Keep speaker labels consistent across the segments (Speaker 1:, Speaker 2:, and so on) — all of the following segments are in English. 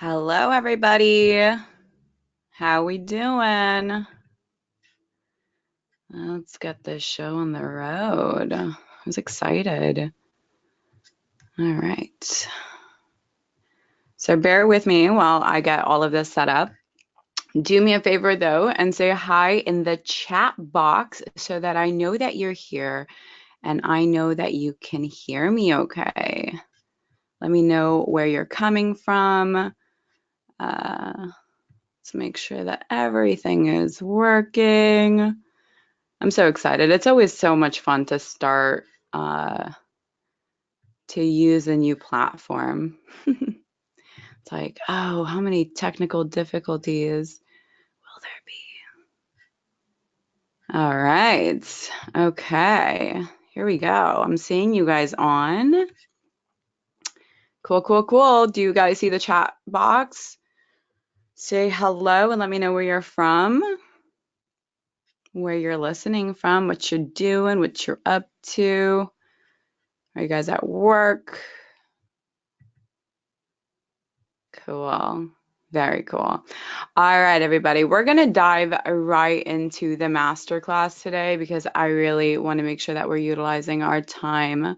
Speaker 1: Hello, everybody. How we doing? Let's get this show on the road. I was excited. All right. So bear with me while I get all of this set up. Do me a favor, though, and say hi in the chat box so that I know that you're here and I know that you can hear me okay. Let me know where you're coming from. Let's make sure that everything is working. I'm so excited. It's always so much fun to start to use a new platform. It's like, oh, how many technical difficulties will there be? All right. Okay. Here we go. I'm seeing you guys on. Cool, cool, cool. Do you guys see the chat box? Say hello and let me know where you're from, where you're listening from, what you're doing, what you're up to. Are you guys at work? Cool. Very cool. All right, everybody. We're going to dive right into the masterclass today because I really want to make sure that we're utilizing our time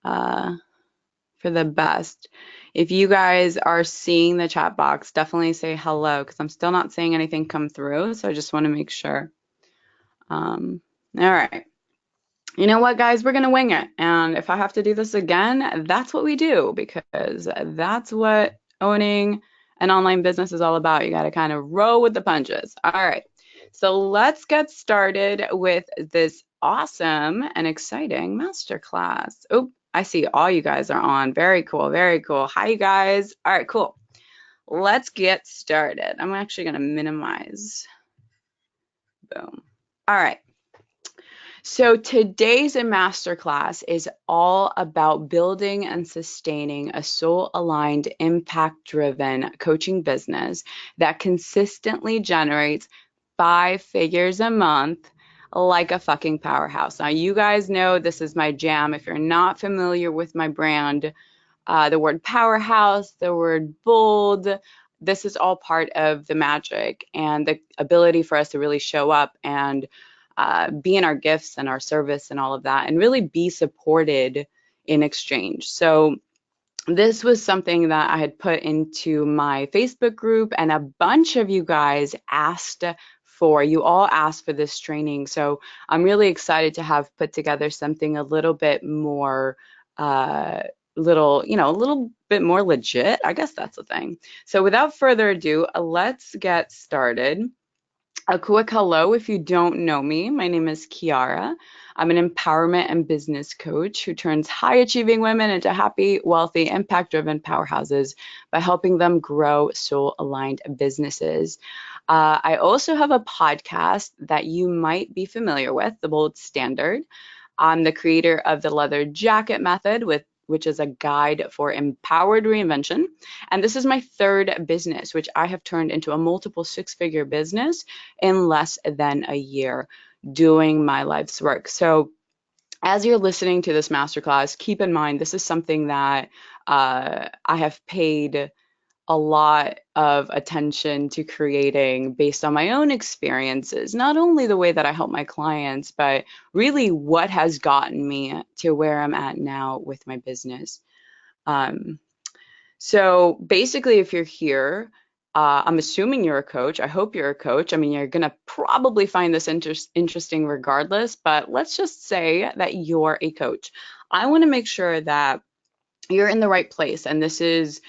Speaker 1: for the best. If you guys are seeing the chat box, definitely say hello because I'm still not seeing anything come through. So I just want to make sure. All right. You know what, guys? We're going to wing it. And if I have to do this again, that's what we do because that's what owning an online business is all about. You got to kind of roll with the punches. All right. So let's get started with this awesome and exciting masterclass. Oh, I see all you guys are on. Very cool. Very cool. Hi, you guys. All right, cool. Let's get started. I'm actually going to minimize. Boom. All right. So today's masterclass is all about building and sustaining a soul-aligned, impact-driven coaching business that consistently generates 5 figures a month like a fucking powerhouse. Now, you guys know this is my jam. If you're not familiar with my brand, the word powerhouse, the word bold, this is all part of the magic and the ability for us to really show up and be in our gifts and our service and all of that, and really be supported in exchange. So this was something that I had put into my Facebook group, and a bunch of you guys asked for. You all asked for this training. So I'm really excited to have put together something a little bit more a little bit more legit. I guess that's the thing. So without further ado, let's get started. A quick hello if you don't know me. My name is Kiara. I'm an empowerment and business coach who turns high achieving women into happy, wealthy, impact driven powerhouses by helping them grow soul aligned businesses. I also have a podcast that you might be familiar with, The Bold Standard. I'm the creator of the Leather Jacket Method, which is a guide for empowered reinvention. And this is my third business, which I have turned into a multiple six-figure business in less than a year doing my life's work. So as you're listening to this masterclass, keep in mind this is something that I have paid a lot of attention to creating based on my own experiences, not only the way that I help my clients, but really what has gotten me to where I'm at now with my business. Um, so basically, if you're here, I'm assuming you're a coach. I hope you're a coach. I mean, you're going to probably find this interesting regardless, but let's just say that you're a coach. I want to make sure that you're in the right place, and this is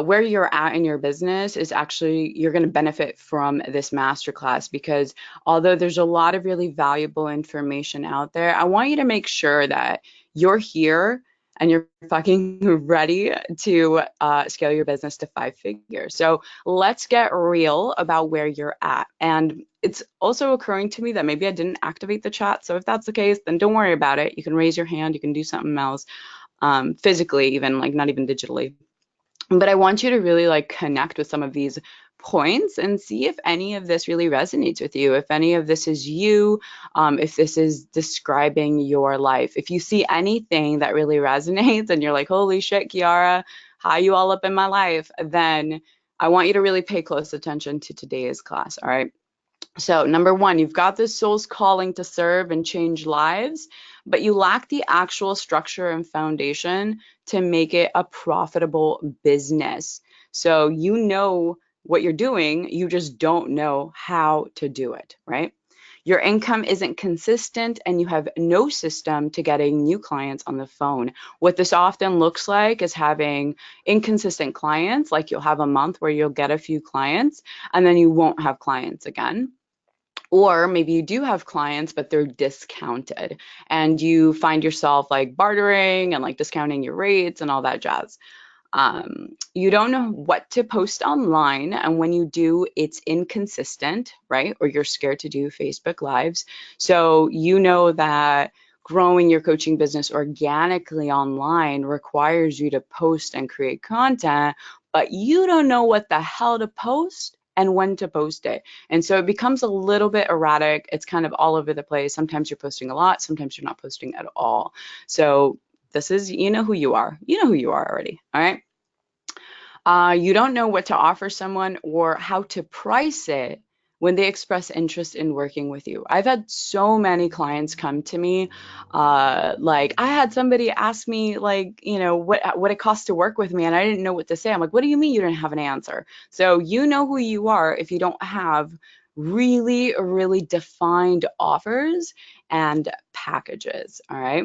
Speaker 1: where you're at in your business is actually you're going to benefit from this masterclass because although there's a lot of really valuable information out there, I want you to make sure that you're here and you're fucking ready to scale your business to 5 figures. So let's get real about where you're at. And it's also occurring to me that maybe I didn't activate the chat. So if that's the case, then don't worry about it. You can raise your hand, you can do something else, physically, even like not even digitally. But I want you to really like connect with some of these points and see if any of this really resonates with you, if any of this is you, if this is describing your life. If you see anything that really resonates and you're like, holy shit, Kiara, how you all up in my life, then I want you to really pay close attention to today's class, all right? So, number one, you've got this soul's calling to serve and change lives, but you lack the actual structure and foundation to make it a profitable business. So, you know what you're doing, you just don't know how to do it, right? Your income isn't consistent and you have no system to getting new clients on the phone. What this often looks like is having inconsistent clients, like you'll have a month where you'll get a few clients and then you won't have clients again. Or maybe you do have clients, but they're discounted and you find yourself like bartering and like discounting your rates and all that jazz. You don't know what to post online, and when you do, it's inconsistent, right? Or you're scared to do Facebook Lives. So you know that growing your coaching business organically online requires you to post and create content, but you don't know what the hell to post and when to post it. And so it becomes a little bit erratic. It's kind of all over the place. Sometimes you're posting a lot, sometimes you're not posting at all. So this is, you know who you are. You know who you are already. All right. You don't know what to offer someone or how to price it when they express interest in working with you. I've had so many clients come to me, like I had somebody ask me, like, you know, what it costs to work with me, and I didn't know what to say. I'm like, what do you mean you didn't have an answer? So you know who you are if you don't have really, really defined offers and packages. All right.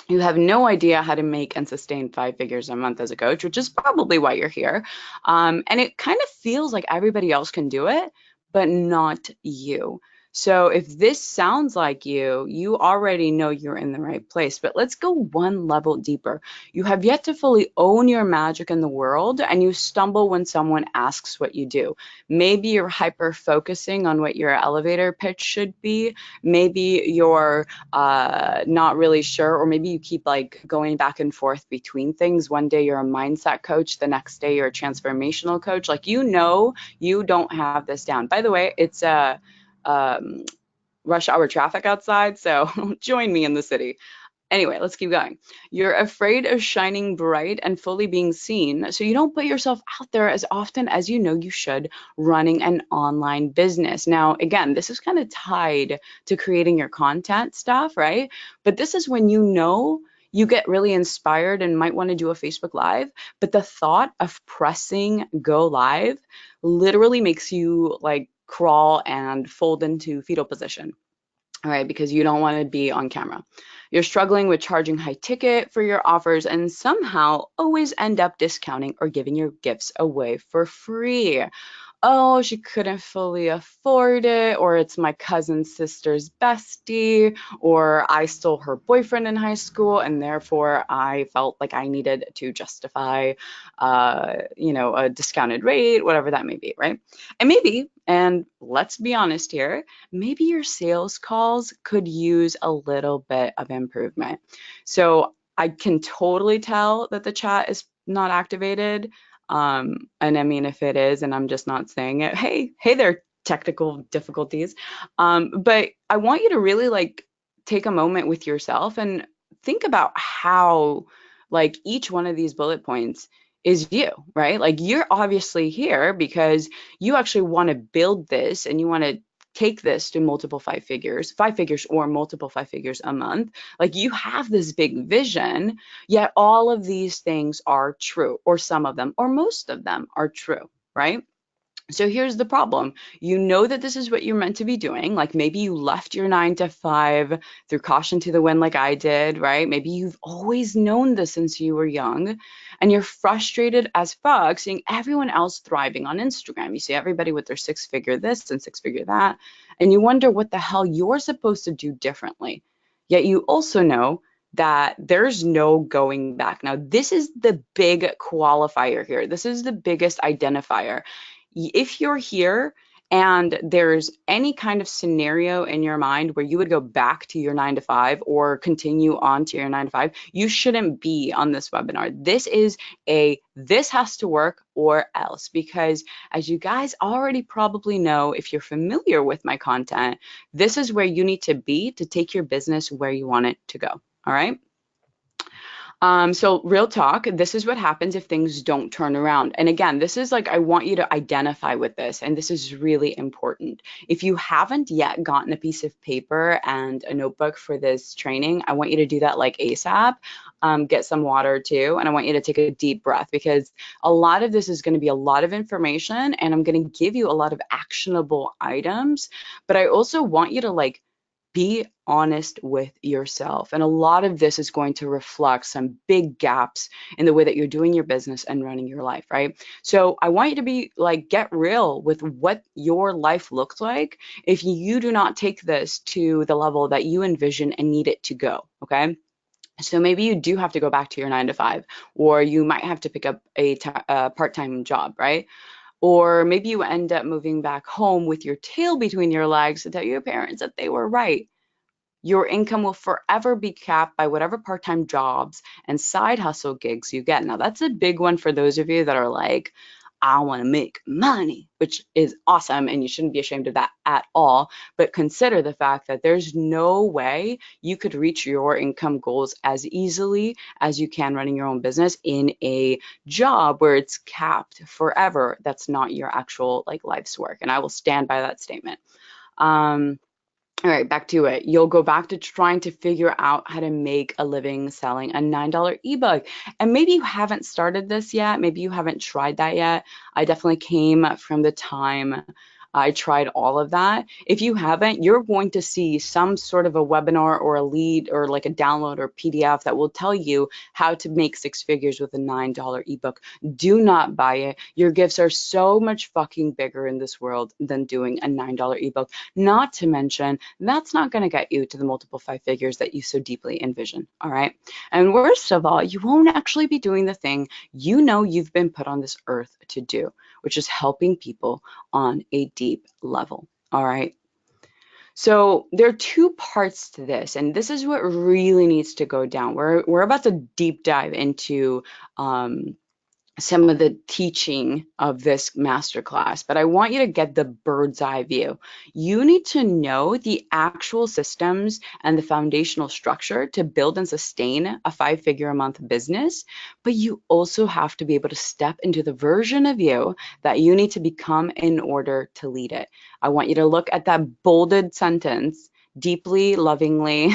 Speaker 1: You have no idea how to make and sustain 5 figures a month as a coach, which is probably why you're here. And it kind of feels like everybody else can do it, but not you. So if this sounds like you already know you're in the right place. But let's go one level deeper. You have yet to fully own your magic in the world, and you stumble when someone asks what you do. Maybe you're hyper focusing on what your elevator pitch should be. Maybe you're not really sure, or maybe you keep like going back and forth between things. One day you're a mindset coach, the next day you're a transformational coach. Like, you know, you don't have this down. By the way, it's um, rush hour traffic outside, so join me in the city. Anyway, let's keep going. You're afraid of shining bright and fully being seen, so you don't put yourself out there as often as you know you should running an online business. Now, again, this is kind of tied to creating your content stuff, right? But this is when you know you get really inspired and might want to do a Facebook Live, but the thought of pressing go live literally makes you like crawl and fold into fetal position. All right, because you don't want to be on camera. You're struggling with charging high ticket for your offers and somehow always end up discounting or giving your gifts away for free. Oh, she couldn't fully afford it, or it's my cousin's sister's bestie, or I stole her boyfriend in high school, and therefore I felt like I needed to justify, a discounted rate, whatever that may be, right? And maybe, and let's be honest here, maybe your sales calls could use a little bit of improvement. So I can totally tell that the chat is not activated. And I mean, if it is, and I'm just not saying it, hey there, technical difficulties. But I want you to really like take a moment with yourself and think about how like each one of these bullet points is you, right? Like, you're obviously here because you actually want to build this and you want to take this to multiple 5 figures or multiple 5 figures a month. Like, you have this big vision. Yet all of these things are true, or some of them, or most of them are true, right? So here's the problem. You know that this is what you're meant to be doing. Like, maybe you left your 9 to 5 through caution to the wind, like I did, right? Maybe you've always known this since you were young, and you're frustrated as fuck seeing everyone else thriving on Instagram. You see everybody with their 6 figure this and 6 figure that, and you wonder what the hell you're supposed to do differently. Yet you also know that there's no going back. Now, this is the big qualifier here. This is the biggest identifier. If you're here and there's any kind of scenario in your mind where you would go back to your 9 to 5 or continue on to your 9 to 5, you shouldn't be on this webinar. This is this has to work or else, because as you guys already probably know, if you're familiar with my content, this is where you need to be to take your business where you want it to go. All right. So real talk, this is what happens if things don't turn around. And again, this is like, I want you to identify with this, and this is really important. If you haven't yet gotten a piece of paper and a notebook for this training, I want you to do that like ASAP. Get some water too, and I want you to take a deep breath because a lot of this is going to be a lot of information, and I'm going to give you a lot of actionable items. But I also want you to like be honest with yourself. And a lot of this is going to reflect some big gaps in the way that you're doing your business and running your life, right? So I want you to be like, get real with what your life looks like if you do not take this to the level that you envision and need it to go, okay? So maybe you do have to go back to your 9 to 5, or you might have to pick up a part-time job, right? Or maybe you end up moving back home with your tail between your legs to tell your parents that they were right. Your income will forever be capped by whatever part-time jobs and side hustle gigs you get. Now, that's a big one for those of you that are like, I want to make money, which is awesome, and you shouldn't be ashamed of that at all. But consider the fact that there's no way you could reach your income goals as easily as you can running your own business in a job where it's capped forever. That's not your actual like life's work, and I will stand by that statement. Um, all right, back to it. You'll go back to trying to figure out how to make a living selling a $9 ebook. And maybe you haven't started this yet. Maybe you haven't tried that yet. I definitely came from the time I tried all of that. If you haven't, you're going to see some sort of a webinar or a lead or like a download or PDF that will tell you how to make 6 figures with a $9 ebook. Do not buy it. Your gifts are so much fucking bigger in this world than doing a $9 ebook. Not to mention, that's not going to get you to the multiple 5 figures that you so deeply envision. All right. And worst of all, you won't actually be doing the thing you know you've been put on this earth to do, which is helping people on a deep level. All right. So there are two parts to this, and this is what really needs to go down. We're about to deep dive into some of the teaching of this masterclass, but I want you to get the bird's eye view. You need to know the actual systems and the foundational structure to build and sustain a 5 figure a month business, but you also have to be able to step into the version of you that you need to become in order to lead it. I want you to look at that bolded sentence deeply, lovingly,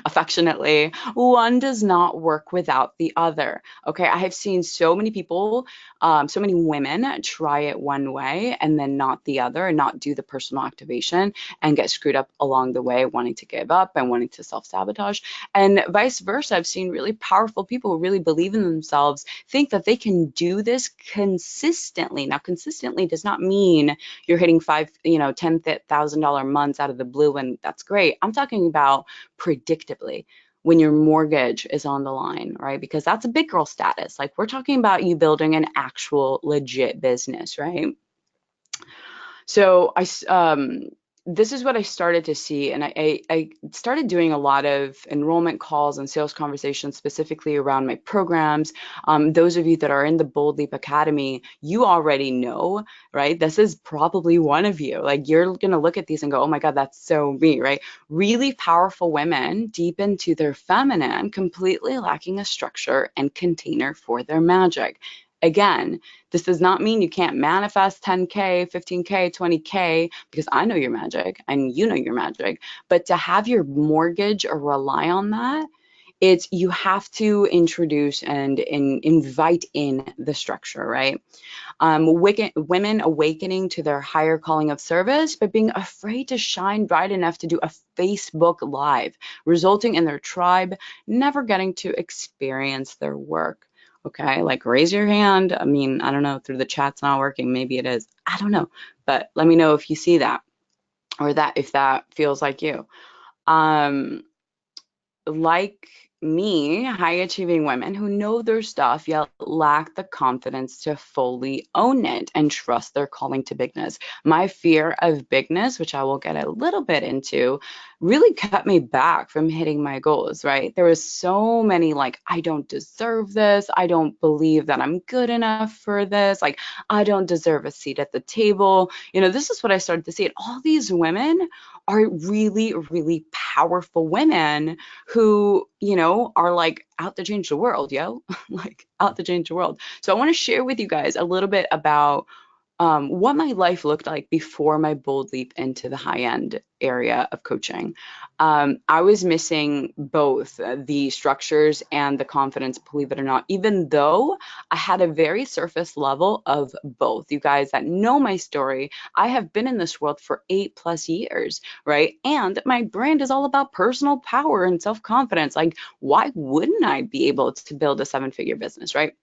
Speaker 1: affectionately. One does not work without the other. Okay, I have seen so many people, so many women try it one way and then not the other, and not do the personal activation and get screwed up along the way, wanting to give up and wanting to self-sabotage. And vice versa, I've seen really powerful people who really believe in themselves, think that they can do this consistently. Now, consistently does not mean you're hitting $10,000 months out of the blue, and that's great. I'm talking about predictably when your mortgage is on the line, right? Because that's a big girl status. Like, we're talking about you building an actual legit business, right? So this is what I started to see, and I started doing a lot of enrollment calls and sales conversations specifically around my programs. Those of you that are in the Bold Leap Academy, you already know, right? This is probably one of you. Like, you're gonna look at these and go, oh my God, that's so me, right? Really powerful women, deep into their feminine, completely lacking a structure and container for their magic. Again, this does not mean you can't manifest 10K, 15K, 20K, because I know your magic and you know your magic. But to have your mortgage or rely on that, it's you have to introduce and invite in the structure, right? Women awakening to their higher calling of service, but being afraid to shine bright enough to do a Facebook Live, resulting in their tribe never getting to experience their work. Okay, like, raise your hand. I mean, I don't know, through the chat's not working. Maybe it is. I don't know. But let me know if you see that, or that if that feels like you. Um, like me, high achieving women who know their stuff yet lack the confidence to fully own it and trust their calling to bigness. My fear of bigness, which I will get a little bit into, really kept me back from hitting my goals, right? There was so many like, I don't deserve this. I don't believe that I'm good enough for this. Like, I don't deserve a seat at the table. This is what I started to see. And all these women are really, really powerful women who, are like out to change the world, yo, like out to change the world. So I want to share with you guys a little bit about what my life looked like before my bold leap into the high end area of coaching. I was missing both the structures and the confidence, believe it or not, even though I had a very surface level of both. You guys that know my story, I have been in this world for 8+ years, right? And my brand is all about personal power and self confidence. Like, why wouldn't I be able to build a 7-figure business, right?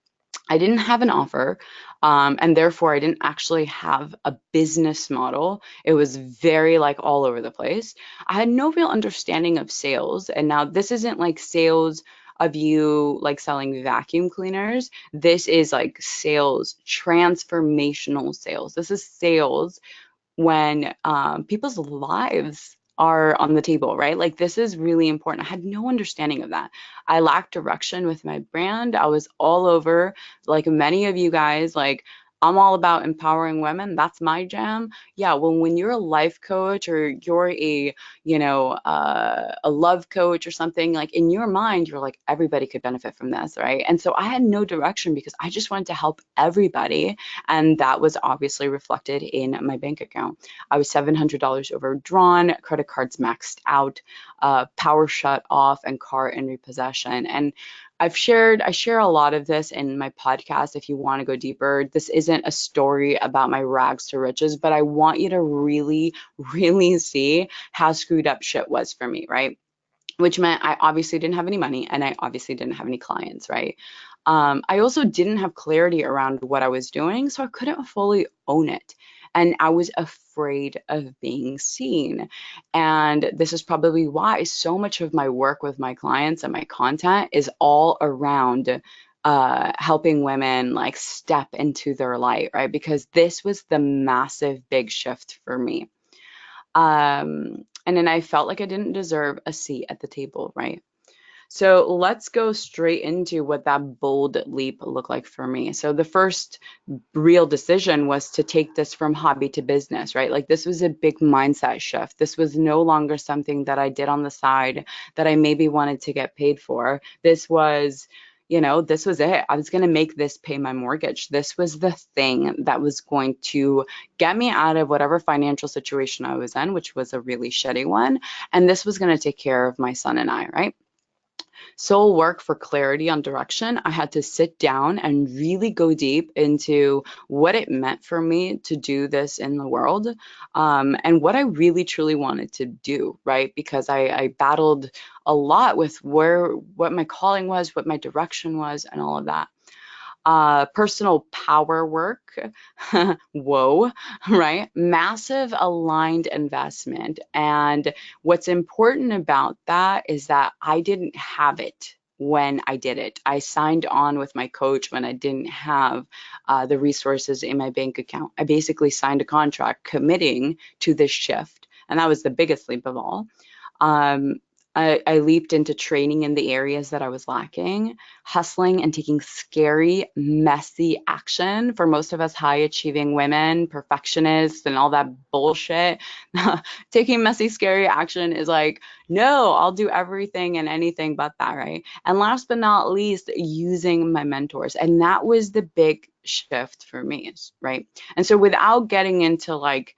Speaker 1: I didn't have an offer, and therefore I didn't actually have a business model. It was very like all over the place. I had no real understanding of sales. And now this isn't like sales of you like selling vacuum cleaners. This is like sales, transformational sales. This is sales when people's lives are on the table, right? Like this is really important. I had no understanding of that. I lacked direction with my brand. I was all over, like many of you guys, like I'm all about empowering women. That's my jam. Yeah, well, when you're a life coach or you're a love coach or something, like in your mind, you're like, everybody could benefit from this, right? And so I had no direction because I just wanted to help everybody. And that was obviously reflected in my bank account. I was $700 overdrawn, credit cards maxed out, power shut off, and car in repossession. And I share a lot of this in my podcast if you want to go deeper. This isn't a story about my rags to riches, but I want you to really, really see how screwed up shit was for me, right? Which meant I obviously didn't have any money and I obviously didn't have any clients, right? I also didn't have clarity around what I was doing, so I couldn't fully own it. And I was afraid of being seen. And this is probably why so much of my work with my clients and my content is all around helping women like step into their light, right? Because this was the massive big shift for me. And then I felt like I didn't deserve a seat at the table, right? So let's go straight into what that bold leap looked like for me. So the first real decision was to take this from hobby to business, right? Like this was a big mindset shift. This was no longer something that I did on the side that I maybe wanted to get paid for. This was it. I was going to make this pay my mortgage. This was the thing that was going to get me out of whatever financial situation I was in, which was a really shitty one. And this was going to take care of my son and I, right? Soul work for clarity on direction. I had to sit down and really go deep into what it meant for me to do this in the world, and what I really truly wanted to do, right? Because I battled a lot with what my calling was, what my direction was, and all of that. Personal power work, whoa, right? Massive aligned investment. And what's important about that is that I didn't have it when I did it. I signed on with my coach when I didn't have the resources in my bank account. I basically signed a contract committing to this shift. And that was the biggest leap of all. Um, I leaped into training in the areas that I was lacking, hustling and taking scary, messy action. For most of us high achieving women, perfectionists, and all that bullshit, taking messy, scary action is like, no, I'll do everything and anything but that, right? And last but not least, using my mentors. And that was the big shift for me, right? And so without getting into like,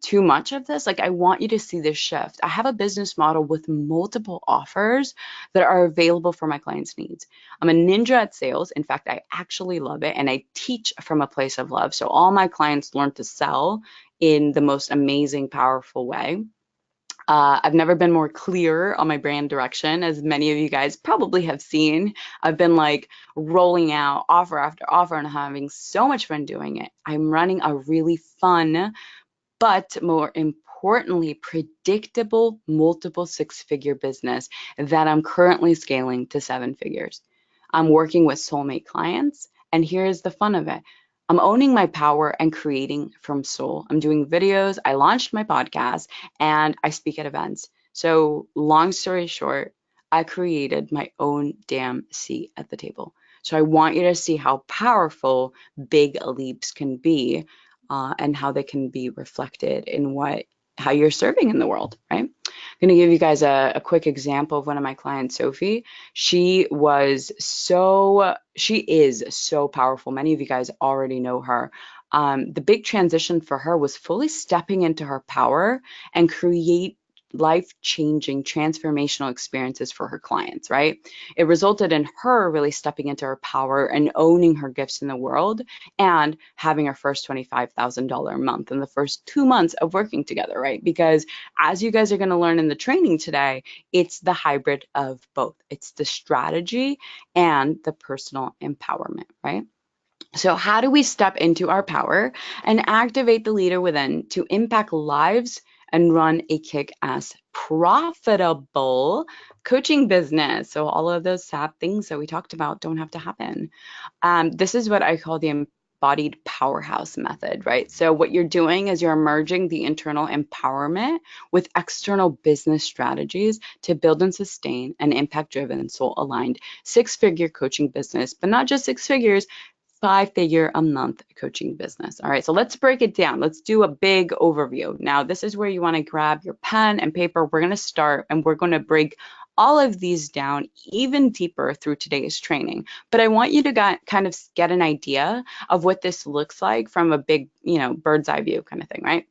Speaker 1: too much of this, like I want you to see this shift. I have a business model with multiple offers that are available for my clients' needs. I'm a ninja at sales. In fact, I actually love it and I teach from a place of love. So all my clients learn to sell in the most amazing, powerful way. I've never been more clear on my brand direction, as many of you guys probably have seen. I've been like rolling out offer after offer and having so much fun doing it. I'm running a really fun but more importantly, predictable multiple 6-figure business that I'm currently scaling to 7 figures. I'm working with soulmate clients, and here's the fun of it. I'm owning my power and creating from soul. I'm doing videos, I launched my podcast, and I speak at events. So long story short, I created my own damn seat at the table. So I want you to see how powerful big leaps can be, and how they can be reflected in how you're serving in the world, right? I'm going to give you guys a quick example of one of my clients, Sophie. She is so powerful. Many of you guys already know her. The big transition for her was fully stepping into her power and create life-changing transformational experiences for her clients, right? It resulted in her really stepping into her power and owning her gifts in the world and having her first $25,000 a month in the first 2 months of working together, right? Because as you guys are going to learn in the training today, it's the hybrid of both. It's the strategy and the personal empowerment, right? So, how do we step into our power and activate the leader within to impact lives and run a kick ass, profitable coaching business? So, all of those sad things that we talked about don't have to happen. This is what I call the embodied powerhouse method, right? So, what you're doing is you're merging the internal empowerment with external business strategies to build and sustain an impact driven, soul aligned 6-figure coaching business, but not just 6 figures. 5-figure a month coaching business. All right, so let's break it down. Let's do a big overview. Now, this is where you want to grab your pen and paper. We're going to start and we're going to break all of these down even deeper through today's training. But I want you to kind of get an idea of what this looks like from a big, bird's eye view kind of thing, right?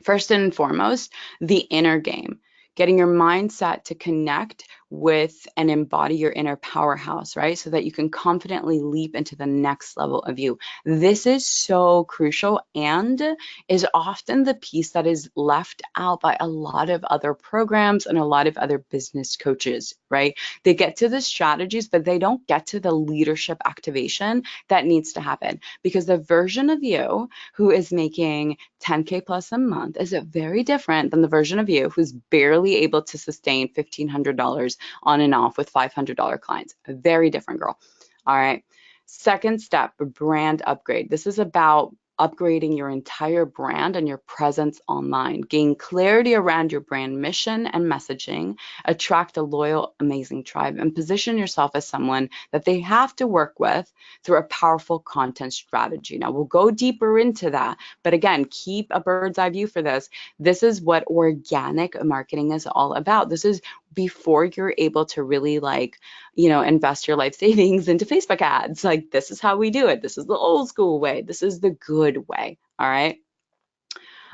Speaker 1: First and foremost, the inner game, getting your mindset to connect with and embody your inner powerhouse, right? So that you can confidently leap into the next level of you. This is so crucial and is often the piece that is left out by a lot of other programs and a lot of other business coaches, right? They get to the strategies, but they don't get to the leadership activation that needs to happen, because the version of you who is making 10K plus a month is very different than the version of you who's barely able to sustain $1,500 on and off with $500 clients. A very different, girl. All right. Second step, brand upgrade. This is about upgrading your entire brand and your presence online. Gain clarity around your brand mission and messaging, attract a loyal, amazing tribe, and position yourself as someone that they have to work with through a powerful content strategy. Now, we'll go deeper into that, but again, keep a bird's eye view for this. This is what organic marketing is all about. This is before you're able to really invest your life savings into Facebook ads. Like, this is how we do it. This is the old school way. This is the good way. All right.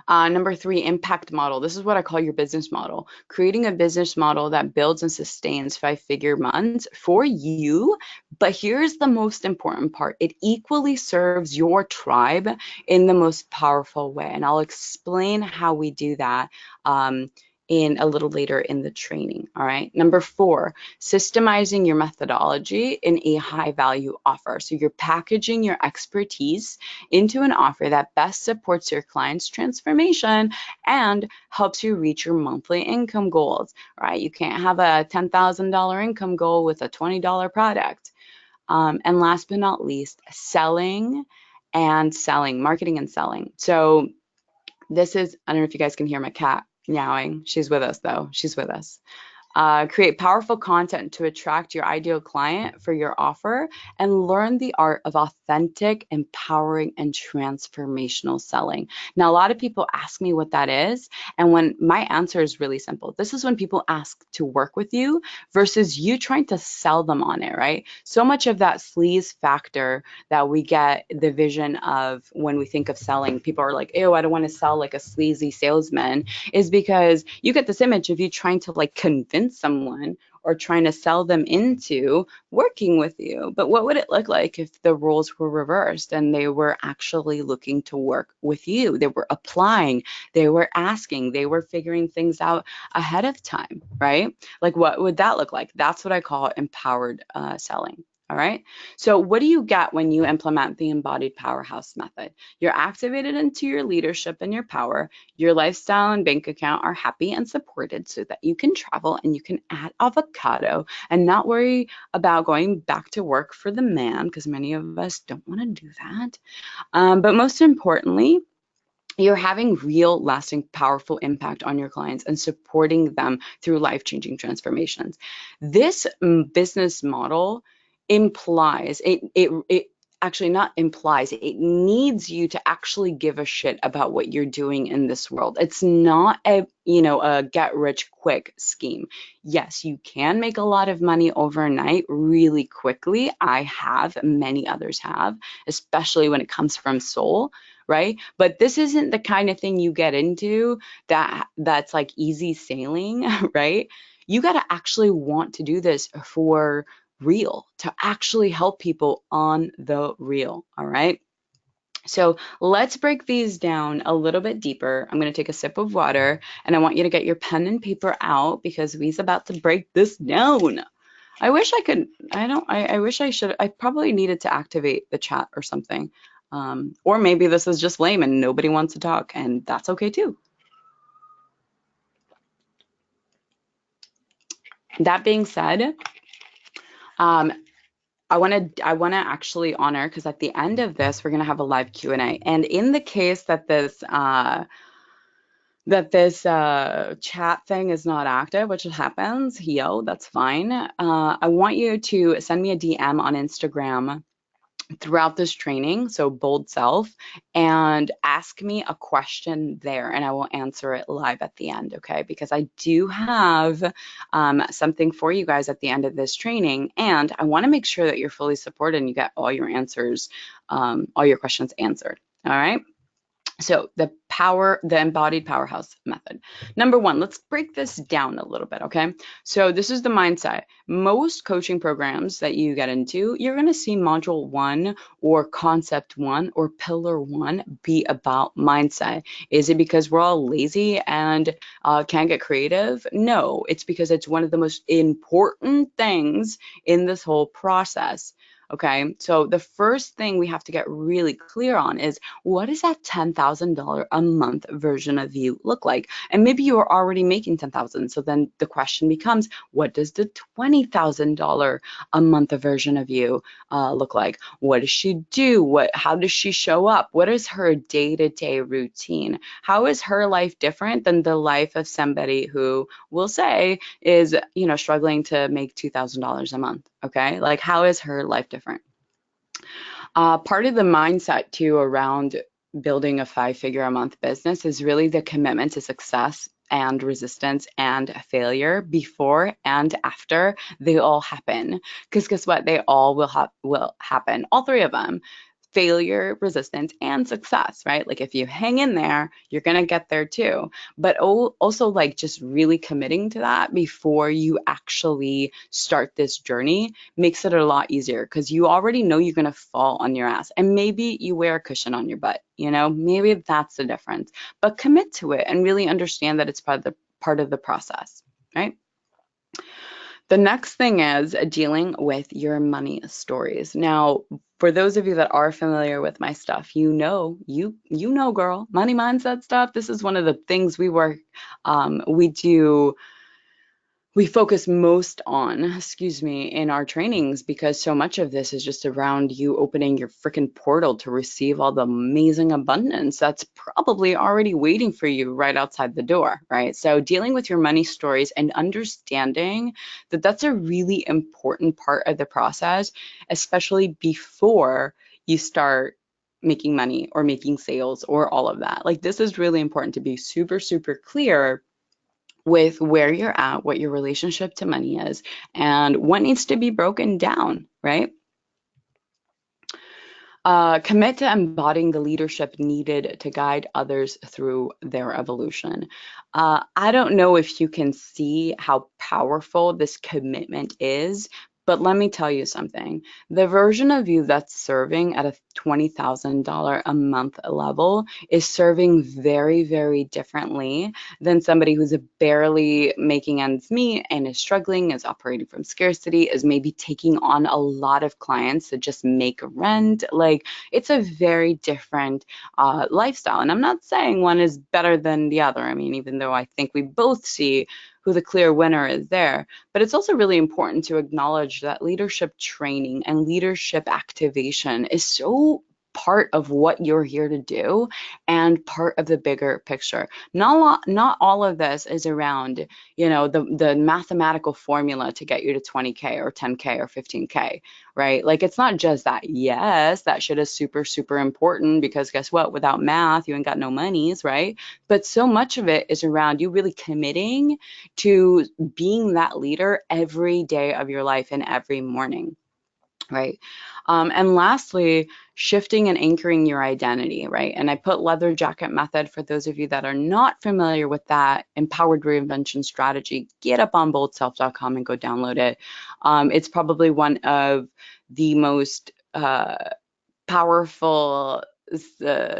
Speaker 1: Number 3, impact model. This is what I call your business model. Creating a business model that builds and sustains 5-figure months for you. But here's the most important part. It equally serves your tribe in the most powerful way. And I'll explain how we do that in a little later in the training. All right. Number 4, systemizing your methodology in a high value offer. So you're packaging your expertise into an offer that best supports your client's transformation and helps you reach your monthly income goals, right? You can't have a $10,000 income goal with a $20 product. And last but not least, marketing and selling. So this is, I don't know if you guys can hear my cat meowing. She's with us though. She's with us. Create powerful content to attract your ideal client for your offer and learn the art of authentic, empowering, and transformational selling. Now, a lot of people ask me what that is. And when my answer is really simple, this is when people ask to work with you versus you trying to sell them on it, right? So much of that sleaze factor that we get the vision of when we think of selling, people are like, ew, I don't want to sell like a sleazy salesman, is because you get this image of you trying to convince someone or trying to sell them into working with you. But what would it look like if the roles were reversed and they were actually looking to work with you? They were applying, they were asking, they were figuring things out ahead of time, right? Like, what would that look like? That's what I call empowered selling. All right. So what do you get when you implement the embodied powerhouse method? You're activated into your leadership and your power. Your lifestyle and bank account are happy and supported so that you can travel and you can add avocado and not worry about going back to work for the man, because many of us don't want to do that. But most importantly, you're having real, lasting, powerful impact on your clients and supporting them through life-changing transformations. This business model implies it actually not implies, it needs you to actually give a shit about what you're doing in this world. It's not a get rich quick scheme. Yes, you can make a lot of money overnight really quickly. I have, many others have, especially when it comes from soul, right? But this isn't the kind of thing you get into that's like easy sailing, right? You got to actually want to do this for real, to actually help people on the real, all right? So let's break these down a little bit deeper. I'm going to take a sip of water and I want you to get your pen and paper out because we's about to break this down. I wish I could, I wish I should, I probably needed to activate the chat or something. Or maybe this is just lame and nobody wants to talk, and that's okay too. That being said, um, I want to actually honor, because at the end of this, we're going to have a live Q&A. And in the case that this chat thing is not active, which happens, yo, that's fine. I want you to send me a DM on Instagram throughout this training, so bold self, and ask me a question there and I will answer it live at the end, okay? Because I do have something for you guys at the end of this training, and I want to make sure that you're fully supported and you get all your answers, all your questions answered, all right? So the embodied powerhouse method. Number one, let's break this down a little bit, okay? So this is the mindset. Most coaching programs that you get into, you're going to see module one or concept one or pillar one be about mindset. Is it because we're all lazy and can't get creative? No, it's because it's one of the most important things in this whole process. Okay, so the first thing we have to get really clear on is, what does that $10,000 a month version of you look like? And maybe you're already making 10,000. So then the question becomes, what does the $20,000 a month version of you look like? What does she do? How does she show up? What is her day-to-day routine? How is her life different than the life of somebody who will say is, struggling to make $2,000 a month? Okay, like how is her life different? Part of the mindset too around building a 5-figure a month business is really the commitment to success and resistance and failure before and after they all happen. Because guess what? They all will happen. All three of them. Failure, resistance, and success, right? Like if you hang in there, you're going to get there too. But also like just really committing to that before you actually start this journey makes it a lot easier because you already know you're going to fall on your ass. And maybe you wear a cushion on your butt, maybe that's the difference. But commit to it and really understand that it's part of the process, right? The next thing is dealing with your money stories. Now, for those of you that are familiar with my stuff, girl, money mindset stuff. This is one of the things we focus most on, in our trainings, because so much of this is just around you opening your freaking portal to receive all the amazing abundance that's probably already waiting for you right outside the door, right? So dealing with your money stories and understanding that that's a really important part of the process, especially before you start making money or making sales or all of that. Like this is really important to be super, super clear with where you're at, what your relationship to money is, and what needs to be broken down, right? Commit to embodying the leadership needed to guide others through their evolution. I don't know if you can see how powerful this commitment is, but let me tell you something. The version of you that's serving at a $20,000 a month level is serving very, very differently than somebody who's barely making ends meet and is struggling, is operating from scarcity, is maybe taking on a lot of clients to just make rent. Like it's a very different lifestyle. And I'm not saying one is better than the other. I mean, even though I think we both see who the clear winner is there, but it's also really important to acknowledge that leadership training and leadership activation is so part of what you're here to do and part of the bigger picture. Not all of this is around, the mathematical formula to get you to 20K or 10K or 15K, right? Like it's not just that. Yes, that shit is super, super important because guess what? Without math, you ain't got no monies, right? But so much of it is around you really committing to being that leader every day of your life and every morning. Right. And lastly, shifting and anchoring your identity, right? And I put leather jacket method for those of you that are not familiar with that empowered reinvention strategy. Get up on boldself.com and go download it. It's probably one of the most powerful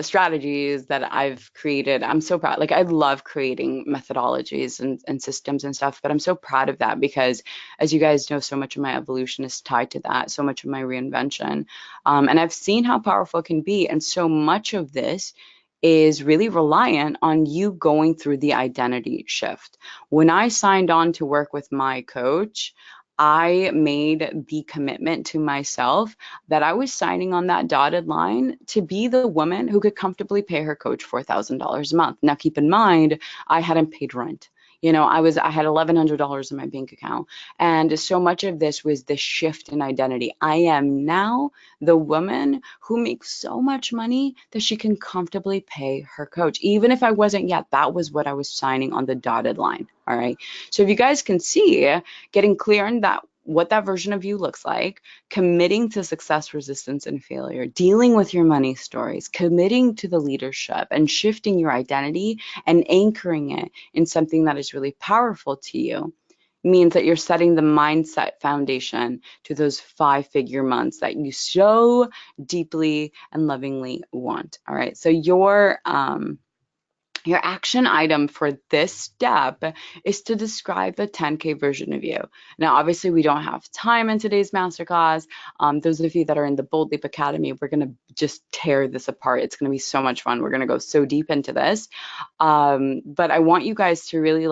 Speaker 1: strategies that I've created. I'm so proud. Like I love creating methodologies and systems and stuff, but I'm so proud of that because as you guys know, so much of my evolution is tied to that, so much of my reinvention. And I've seen how powerful it can be. And so much of this is really reliant on you going through the identity shift. When I signed on to work with my coach, I made the commitment to myself that I was signing on that dotted line to be the woman who could comfortably pay her coach $4,000 a month. Now, keep in mind, I hadn't paid rent. I had $1,100 in my bank account. And so much of this was the shift in identity. I am now the woman who makes so much money that she can comfortably pay her coach. Even if I wasn't yet, that was what I was signing on the dotted line. All right. So if you guys can see, getting clear on that, what that version of you looks like, committing to success, resistance, and failure, dealing with your money stories, committing to the leadership, and shifting your identity and anchoring it in something that is really powerful to you means that you're setting the mindset foundation to those 5-figure months that you so deeply and lovingly want. All right. So your action item for this step is to describe the 10K version of you. Now, obviously, we don't have time in today's masterclass. Those of you that are in the Bold Leap Academy, we're going to just tear this apart. It's going to be so much fun. We're going to go so deep into this. But I want you guys to really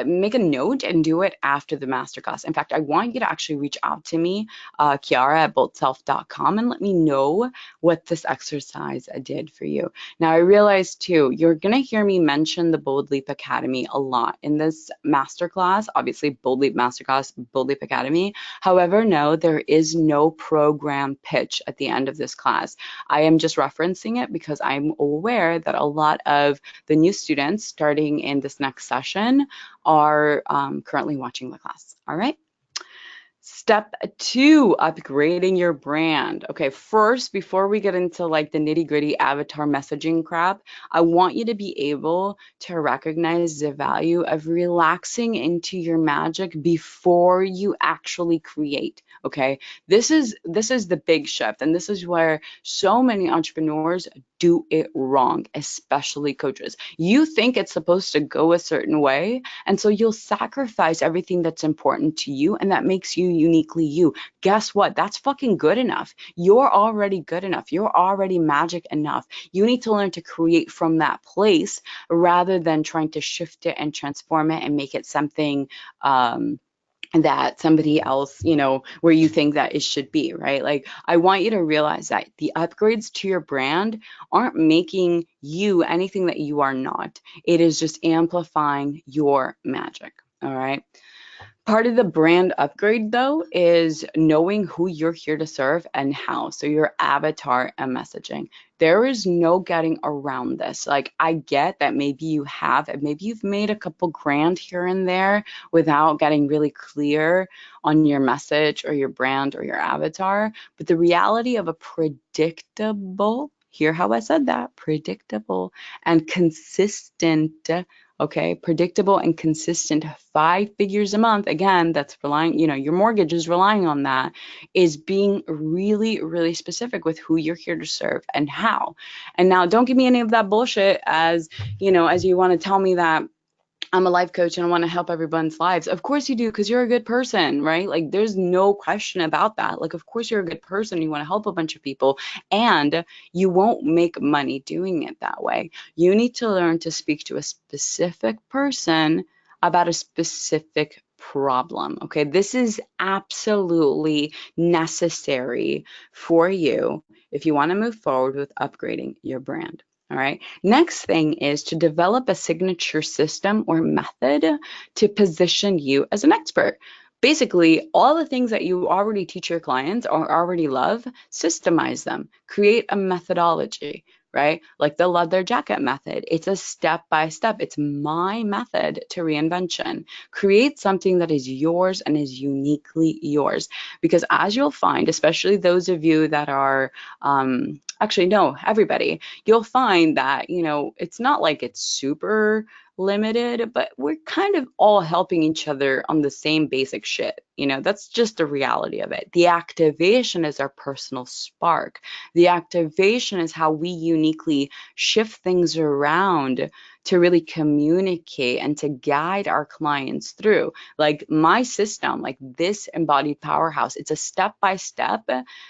Speaker 1: make a note and do it after the masterclass. In fact, I want you to actually reach out to me, Kiara at boldself.com, and let me know what this exercise did for you. Now, I realize too, you're going to hear me mention the Bold Leap Academy a lot in this masterclass, obviously Bold Leap Masterclass, Bold Leap Academy. However, no, there is no program pitch at the end of this class. I am just referencing it because I'm aware that a lot of the new students starting in this next session are currently watching the class. All right. Step 2, upgrading your brand. Okay, first, before we get into like the nitty-gritty avatar messaging crap, I want you to be able to recognize the value of relaxing into your magic before you actually create. Okay, this is the big shift, and this is where so many entrepreneurs do it wrong, especially coaches. You think it's supposed to go a certain way, and so you'll sacrifice everything that's important to you and that makes you uniquely you. Guess what? That's fucking good enough. You're already good enough. You're already magic enough. You need to learn to create from that place rather than trying to shift it and transform it and make it something that somebody else, where you think that it should be, right? Like, I want you to realize that the upgrades to your brand aren't making you anything that you are not. It is just amplifying your magic, all right? Part of the brand upgrade, though, is knowing who you're here to serve and how. So your avatar and messaging. There is no getting around this. Like, I get that maybe maybe you've made a couple grand here and there without getting really clear on your message or your brand or your avatar. But the reality of a predictable, hear how I said that, predictable and consistent, okay, predictable and consistent 5 figures a month, again, that's relying, your mortgage is relying on that, is being really, really specific with who you're here to serve and how. And now don't give me any of that bullshit as you want to tell me that I'm a life coach and I want to help everyone's lives. Of course you do, because you're a good person, right? Like, there's no question about that. Like, of course you're a good person. You want to help a bunch of people, and you won't make money doing it that way. You need to learn to speak to a specific person about a specific problem. Okay, this is absolutely necessary for you if you want to move forward with upgrading your brand. All right. Next thing is to develop a signature system or method to position you as an expert. Basically, all the things that you already teach your clients or already love, systemize them, create a methodology, right? Like the leather jacket method. It's a step by step. It's my method to reinvention. Create something that is yours and is uniquely yours. Because as you'll find, especially those of you that are, actually, no, everybody, you'll find that, it's not like it's super limited, but we're kind of all helping each other on the same basic shit. That's just the reality of it. The activation is our personal spark. The activation is how we uniquely shift things around to really communicate and to guide our clients through. Like my system, like this embodied powerhouse, it's a step by step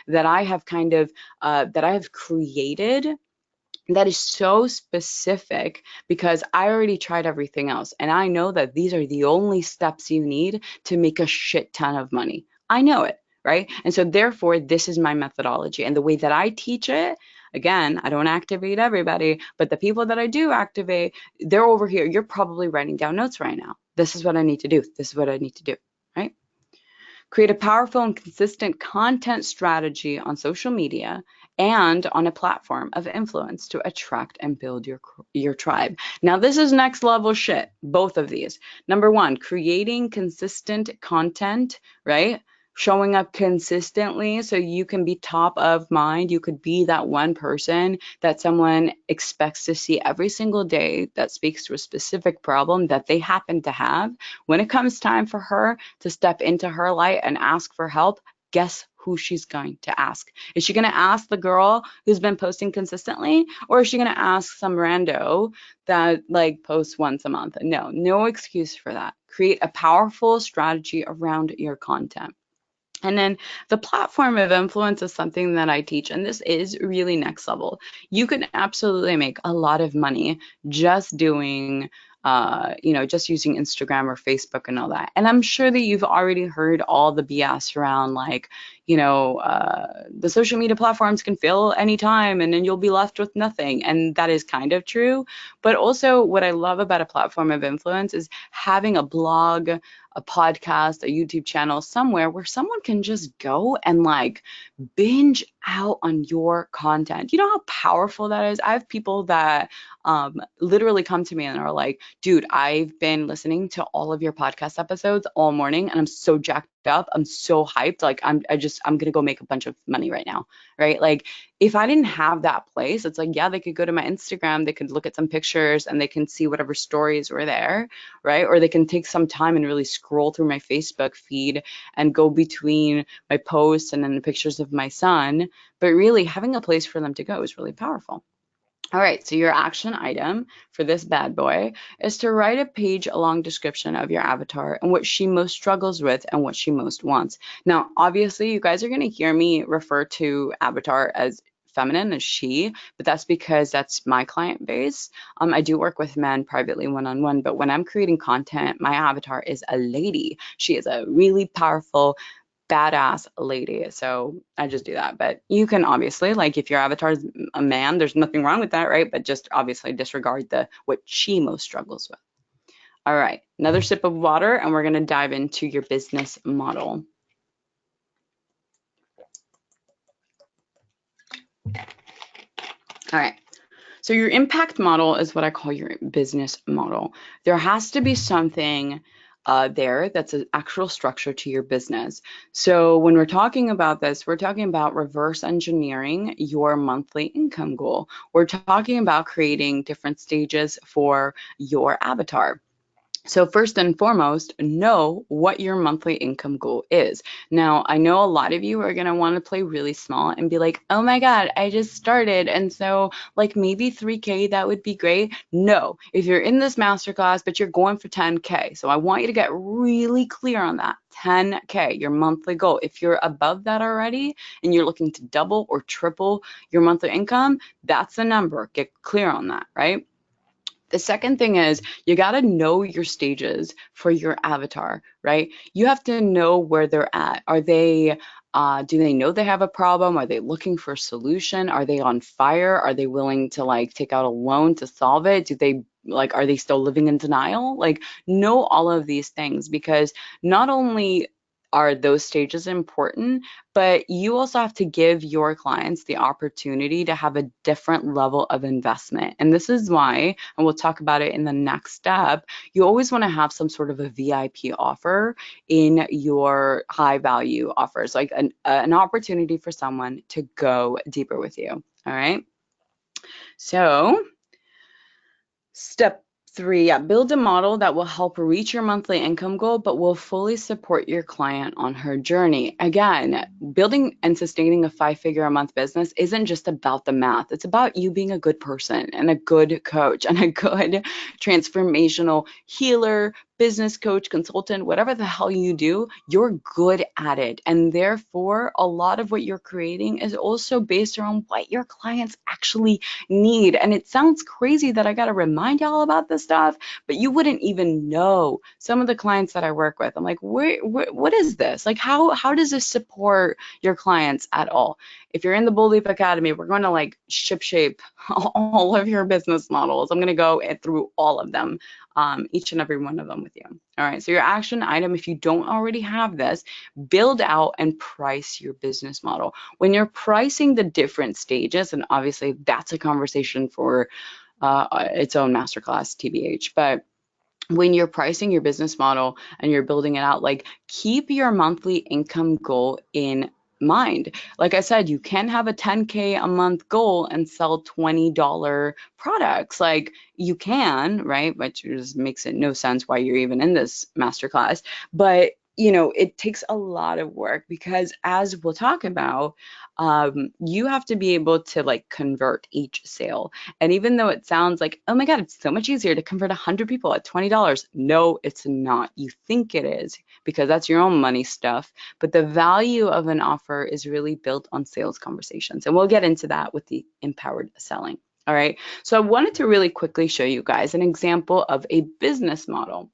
Speaker 1: that I have created that is so specific because I already tried everything else. And I know that these are the only steps you need to make a shit ton of money. I know it, right? And so therefore, this is my methodology. And the way that I teach it, again, I don't activate everybody, but the people that I do activate, they're over here. You're probably writing down notes right now. This is what I need to do. This is what I need to do, right? Create a powerful and consistent content strategy on social media and on a platform of influence to attract and build your tribe. Now, this is next level shit, both of these. Number one, creating consistent content, right? Showing up consistently so you can be top of mind. You could be that one person that someone expects to see every single day that speaks to a specific problem that they happen to have. When it comes time for her to step into her light and ask for help, guess who she's going to ask? Is she going to ask the girl who's been posting consistently, or is she going to ask some rando that like posts once a month? No excuse for that. Create a powerful strategy around your content. And then the platform of influence is something that I teach, and this is really next level. You can absolutely make a lot of money just doing, just using Instagram or Facebook and all that. And I'm sure that you've already heard all the BS around like, the social media platforms can fail anytime and then you'll be left with nothing. And that is kind of true. But also, what I love about a platform of influence is having a blog, a podcast, a YouTube channel somewhere where someone can just go and like binge out on your content. You know how powerful that is? I have people that literally come to me and are like, dude, I've been listening to all of your podcast episodes all morning and I'm so jacked up. I'm so hyped. Like I'm gonna go make a bunch of money right now. Right. Like if I didn't have that place, it's like, yeah, they could go to my Instagram, they could look at some pictures and they can see whatever stories were there, right? Or they can take some time and really scroll through my Facebook feed and go between my posts and then the pictures of my son. But really having a place for them to go is really powerful. All right, so your action item for this bad boy is to write a page-long description of your avatar and what she most struggles with and what she most wants. Now, obviously, you guys are going to hear me refer to avatar as feminine, as she, but that's because that's my client base. I do work with men privately one-on-one, but when I'm creating content, my avatar is a lady. She is a really powerful, badass lady. So I just do that. But you can obviously, like if your avatar is a man, there's nothing wrong with that, right? But just obviously disregard the what she most struggles with. All right, another sip of water, and we're going to dive into your business model. All right. So your impact model is what I call your business model. There has to be something there that's an actual structure to your business. So when we're talking about this, we're talking about reverse engineering your monthly income goal. We're talking about creating different stages for your avatar. So first and foremost, know what your monthly income goal is. Now, I know a lot of you are going to want to play really small and be like, oh my God, I just started. And so like maybe 3K, that would be great. No, if you're in this masterclass, but you're going for 10K. So I want you to get really clear on that. 10K, your monthly goal. If you're above that already and you're looking to double or triple your monthly income, that's the number. Get clear on that, right? The second thing is you got to know your stages for your avatar, right? You have to know where they're at. Are they Do they know they have a problem? Are they looking for a solution? Are they on fire? Are they willing to like take out a loan to solve it? Do they like, are they still living in denial? Like, know all of these things, because not only are those stages important, but you also have to give your clients the opportunity to have a different level of investment. And this is why, and we'll talk about it in the next step, you always want to have some sort of a VIP offer in your high value offers, like an opportunity for someone to go deeper with you. All right. So step 3, yeah, build a model that will help reach your monthly income goal, but will fully support your client on her journey. Again, building and sustaining a 5-figure a month business isn't just about the math. It's about you being a good person and a good coach and a good transformational healer, business coach, consultant, whatever the hell you do, you're good at it. And therefore, a lot of what you're creating is also based around what your clients actually need. And it sounds crazy that I got to remind y'all about this stuff, but you wouldn't even know some of the clients that I work with. I'm like, what is this? Like, how does this support your clients at all? If you're in the Bold Leap Academy, we're going to like shape all of your business models. I'm going to go through all of them, each and every one of them with you. All right, so your action item, if you don't already have this, build out and price your business model. When you're pricing the different stages, and obviously that's a conversation for its own masterclass, TBH, but when you're pricing your business model and you're building it out, like keep your monthly income goal in mind. Like I said, you can have a 10K a month goal and sell $20 products. Like you can, right? Which just makes it no sense why you're even in this masterclass. But it takes a lot of work, because as we'll talk about, you have to be able to like convert each sale. And even though it sounds like, oh my God, it's so much easier to convert 100 people at $20. No, it's not. You think it is, because that's your own money stuff. But the value of an offer is really built on sales conversations. And we'll get into that with the empowered selling. All right. So I wanted to really quickly show you guys an example of a business model.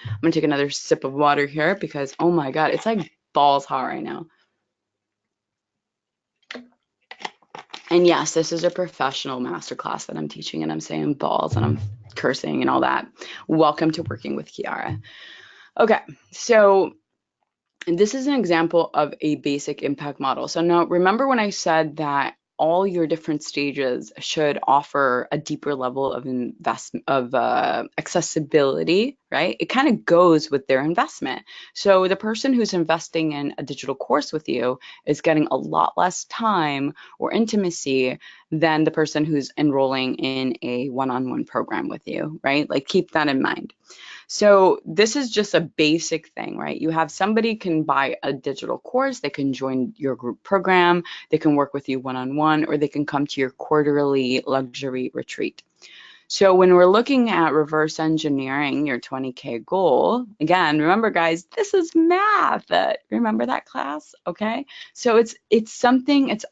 Speaker 1: I'm going to take another sip of water here because, oh my God, it's like balls hot right now. And yes, this is a professional masterclass that I'm teaching, and I'm saying balls and I'm cursing and all that. Welcome to Working with Kiara. Okay, so this is an example of a basic impact model. So now remember when I said that all your different stages should offer a deeper level of investment, of accessibility, right? It kind of goes with their investment. So the person who's investing in a digital course with you is getting a lot less time or intimacy than the person who's enrolling in a one-on-one program with you, right? Like keep that in mind. So this is just a basic thing, right? You have somebody can buy a digital course, they can join your group program, they can work with you one-on-one, or they can come to your quarterly luxury retreat. So when we're looking at reverse engineering your 20K goal, again, remember guys, this is math. Remember that class? Okay. So it's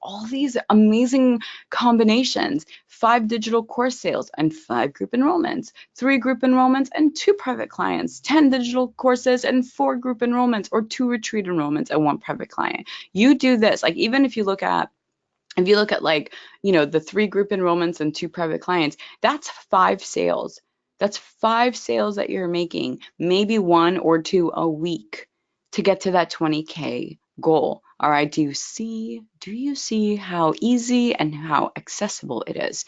Speaker 1: all these amazing combinations: 5 digital course sales and 5 group enrollments, 3 group enrollments and 2 private clients, 10 digital courses and 4 group enrollments, or 2 retreat enrollments and 1 private client. You do this, like even if you look at like, the 3 group enrollments and 2 private clients, that's 5 sales. That's 5 sales that you're making, maybe 1 or 2 a week to get to that 20K goal. All right. Do you see how easy and how accessible it is?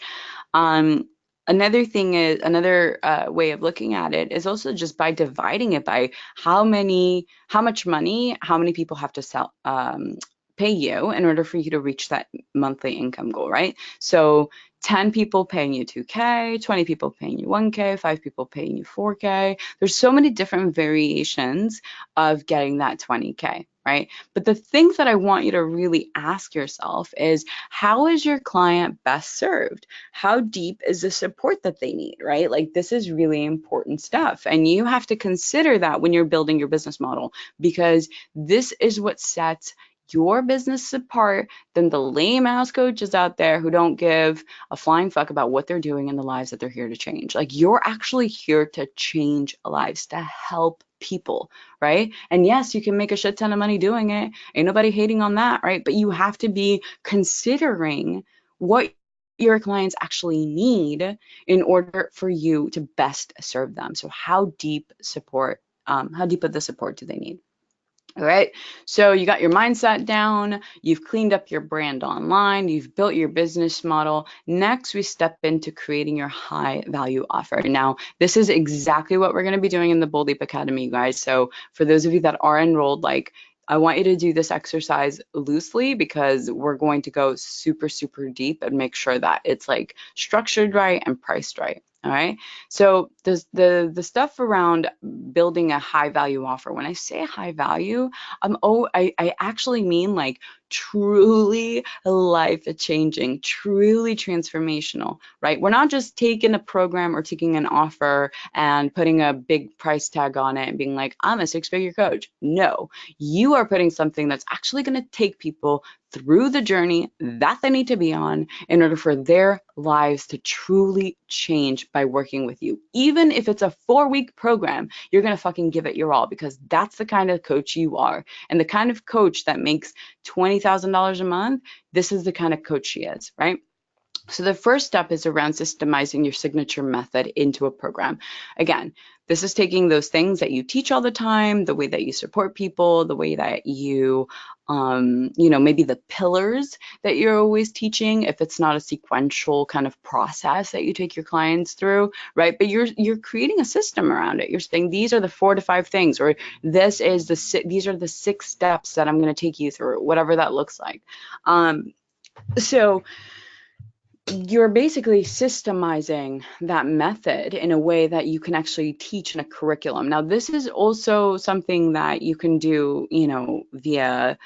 Speaker 1: Another thing is, another way of looking at it is also just by dividing it by how much money, how many people have to pay you in order for you to reach that monthly income goal, right? So 10 people paying you 2K, 20 people paying you 1K, 5 people paying you 4K. There's so many different variations of getting that 20K, right? But the things that I want you to really ask yourself is, how is your client best served? How deep is the support that they need, right? Like this is really important stuff. And you have to consider that when you're building your business model, because this is what sets your business apart than the lame ass coaches out there who don't give a flying fuck about what they're doing in the lives that they're here to change. Like, you're actually here to change lives, to help people, right? And yes, you can make a shit ton of money doing it. Ain't nobody hating on that, right? But you have to be considering what your clients actually need in order for you to best serve them. So how deep of the support do they need? All right, so you got your mindset down, you've cleaned up your brand online, you've built your business model. Next, we step into creating your high value offer. Now, this is exactly what we're going to be doing in the Bold Ape Academy, you guys. So for those of you that are enrolled, like, I want you to do this exercise loosely because we're going to go super, super deep and make sure that it's like structured right and priced right. All right. So the stuff around building a high value offer, when I say high value, I actually mean like truly life changing, truly transformational, right? We're not just taking a program or taking an offer and putting a big price tag on it and being like, I'm a six-figure coach. No, you are putting something that's actually going to take people through the journey that they need to be on in order for their lives to truly change by working with you. Even if it's a 4-week program, you're going to fucking give it your all because that's the kind of coach you are. And the kind of coach that makes $20,000 a month, this is the kind of coach she is, right? So the first step is around systemizing your signature method into a program. Again, this is taking those things that you teach all the time, the way that you support people, the way that you, maybe the pillars that you're always teaching, if it's not a sequential kind of process that you take your clients through, right? But you're creating a system around it. You're saying these are the 4 to 5 things, or these are the 6 steps that I'm going to take you through, whatever that looks like. So you're basically systemizing that method in a way that you can actually teach in a curriculum. Now, this is also something that you can do, via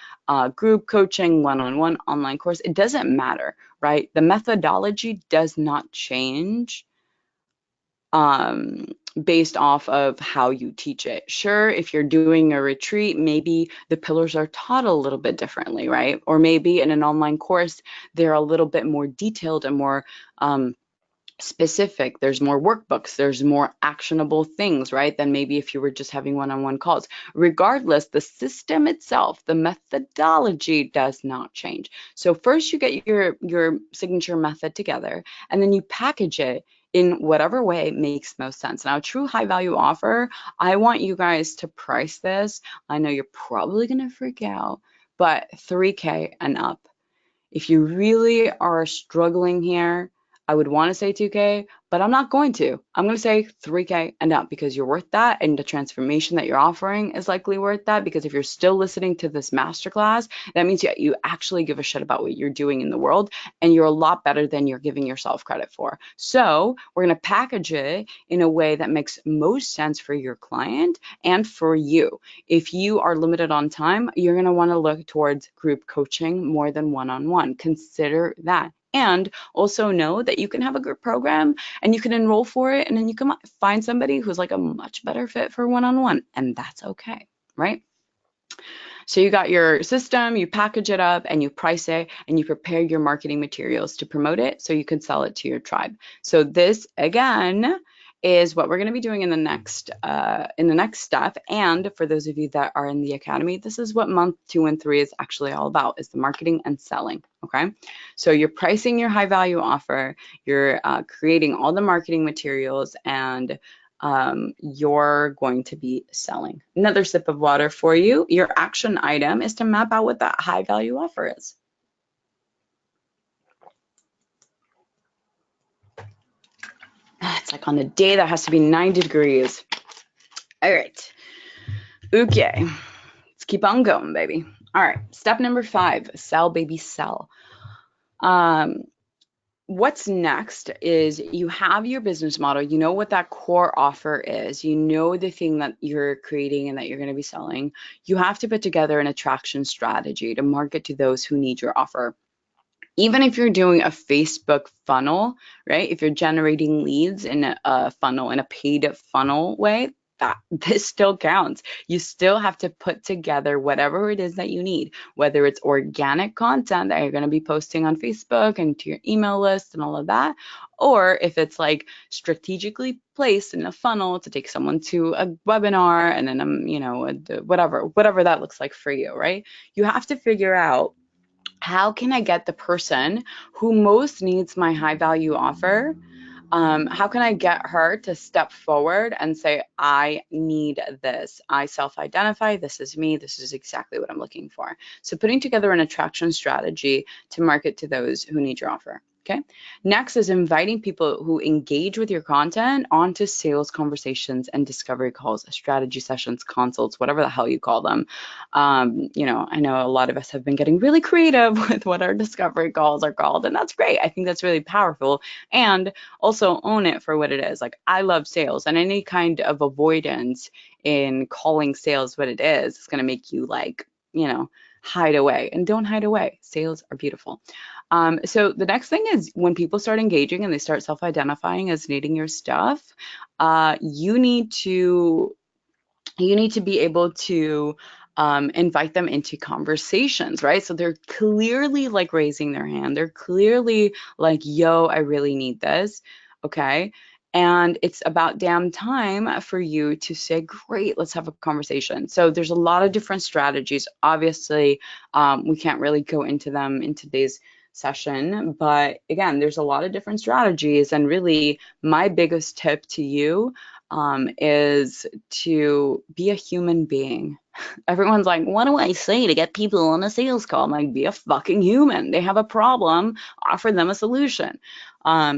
Speaker 1: group coaching, one-on-one, online course. It doesn't matter, right? The methodology does not change based off of how you teach it. Sure, if you're doing a retreat, maybe the pillars are taught a little bit differently, right? Or maybe in an online course, they're a little bit more detailed and more specific. There's more workbooks, there's more actionable things, right? Than maybe if you were just having one-on-one calls. Regardless, the system itself, the methodology does not change. So first you get your signature method together, and then you package it in whatever way makes most sense. Now, a true high value offer, I want you guys to price this. I know you're probably going to freak out, but 3K and up. If you really are struggling here, I would want to say 2K, but I'm not going to. I'm going to say 3K and up because you're worth that, and the transformation that you're offering is likely worth that, because if you're still listening to this masterclass, that means you actually give a shit about what you're doing in the world, and you're a lot better than you're giving yourself credit for. So we're going to package it in a way that makes most sense for your client and for you. If you are limited on time, you're going to want to look towards group coaching more than one-on-one. Consider that. And also know that you can have a group program and you can enroll for it, and then you can find somebody who's like a much better fit for one-on-one, and that's okay, right? So you got your system, you package it up and you price it, and you prepare your marketing materials to promote it so you can sell it to your tribe. So this, again, is what we're going to be doing in the next step. And for those of you that are in the academy, this is what month 2 and 3 is actually all about, is the marketing and selling. Okay, so you're pricing your high value offer, you're creating all the marketing materials, and you're going to be selling. Another sip of water for you. Your action item is to map out what that high value offer is. It's like on a day that has to be 90 degrees. All right. Okay. Let's keep on going, baby. All right. Step number 5, sell, baby, sell. What's next is you have your business model, you know what that core offer is, you know the thing that you're creating and that you're going to be selling. You have to put together an attraction strategy to market to those who need your offer. Even if you're doing a Facebook funnel, right? If you're generating leads in a funnel, in a paid funnel way, that this still counts. You still have to put together whatever it is that you need, whether it's organic content that you're going to be posting on Facebook and to your email list and all of that, or if it's like strategically placed in a funnel to take someone to a webinar and then whatever that looks like for you, right? You have to figure out, how can I get the person who most needs my high value offer, how can I get her to step forward and say, I need this. I self-identify. This is me. This is exactly what I'm looking for. So putting together an attraction strategy to market to those who need your offer. Okay. Next is inviting people who engage with your content onto sales conversations and discovery calls, strategy sessions, consults, whatever the hell you call them. I know a lot of us have been getting really creative with what our discovery calls are called, and that's great. I think that's really powerful. And also own it for what it is. Like, I love sales, and any kind of avoidance in calling sales what it is going to make you hide away. And don't hide away. Sales are beautiful. So the next thing is, when people start engaging and they start self-identifying as needing your stuff, you need to be able to invite them into conversations, right? So they're clearly like raising their hand. They're clearly like, yo, I really need this. Okay. And it's about damn time for you to say, great, let's have a conversation. So there's a lot of different strategies. Obviously, we can't really go into them in today's session, but again, there's a lot of different strategies. And really, my biggest tip to you is to be a human being. Everyone's like, what do I say to get people on a sales call? I'm like, be a fucking human. They have a problem, offer them a solution.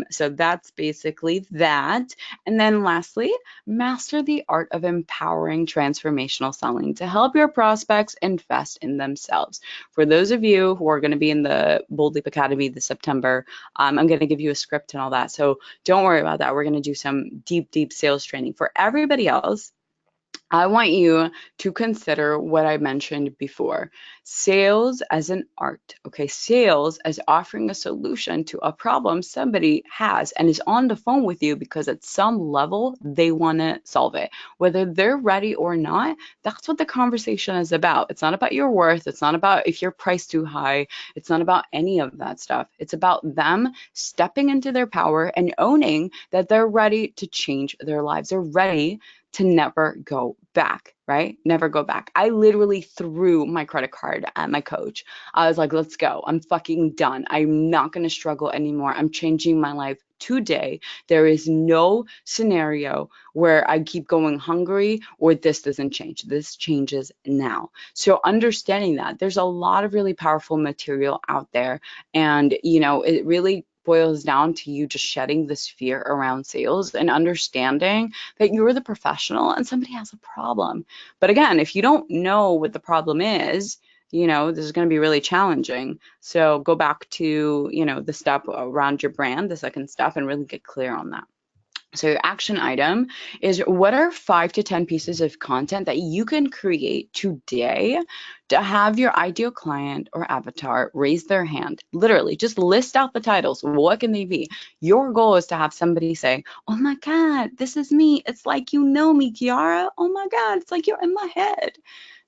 Speaker 1: So that's basically that. And then lastly, master the art of empowering transformational selling to help your prospects invest in themselves. For those of you who are going to be in the Bold Leap Academy this September, I'm going to give you a script and all that. So don't worry about that. We're going to do some deep, deep sales training. For everybody else, I want you to consider what I mentioned before. Sales as an art, okay? Sales as offering a solution to a problem somebody has and is on the phone with you because at some level they want to solve it. Whether they're ready or not, that's what the conversation is about. It's not about your worth. It's not about if you're priced too high. It's not about any of that stuff. It's about them stepping into their power and owning that they're ready to change their lives. They're ready to never go back, right? Never go back. I literally threw my credit card at my coach. I was like, let's go. I'm fucking done. I'm not going to struggle anymore. I'm changing my life today. There is no scenario where I keep going hungry or this doesn't change. This changes now. So understanding that, there's a lot of really powerful material out there. And, it really boils down to you just shedding this fear around sales and understanding that you're the professional and somebody has a problem. But again, if you don't know what the problem is, this is going to be really challenging. So go back to, the step around your brand, the second step, and really get clear on that. So your action item is, what are 5 to 10 pieces of content that you can create today to have your ideal client or avatar raise their hand? Literally, just list out the titles. What can they be? Your goal is to have somebody say, oh my God, this is me. It's like, me, Kiara. Oh my God, it's like you're in my head.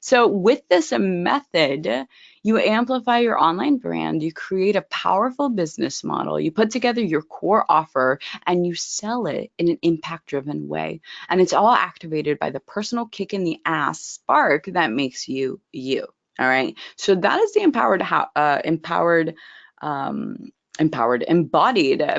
Speaker 1: So with this method, you amplify your online brand, you create a powerful business model, you put together your core offer, and you sell it in an impact-driven way. And it's all activated by the personal kick in the ass spark that makes you you. All right. So that is the embodied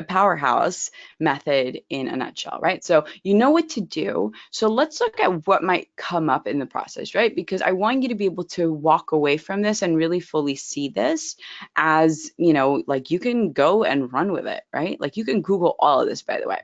Speaker 1: powerhouse method in a nutshell, right? So you know what to do. So let's look at what might come up in the process, right? Because I want you to be able to walk away from this and really fully see this as, like you can go and run with it, right? Like you can Google all of this, by the way.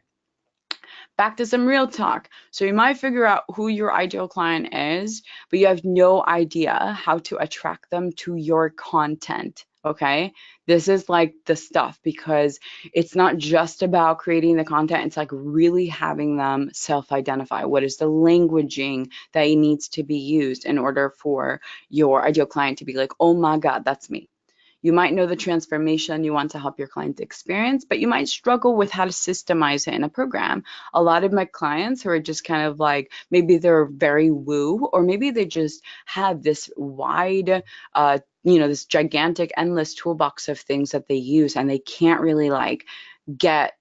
Speaker 1: Back to some real talk. So you might figure out who your ideal client is, but you have no idea how to attract them to your content. Okay, this is like the stuff, because it's not just about creating the content. It's like really having them self-identify. What is the languaging that needs to be used in order for your ideal client to be like, oh my God, that's me. You might know the transformation you want to help your clients experience, but you might struggle with how to systemize it in a program. A lot of my clients who are just kind of like, maybe they're very woo, or maybe they just have this wide, this gigantic, endless toolbox of things that they use, and they can't really like get,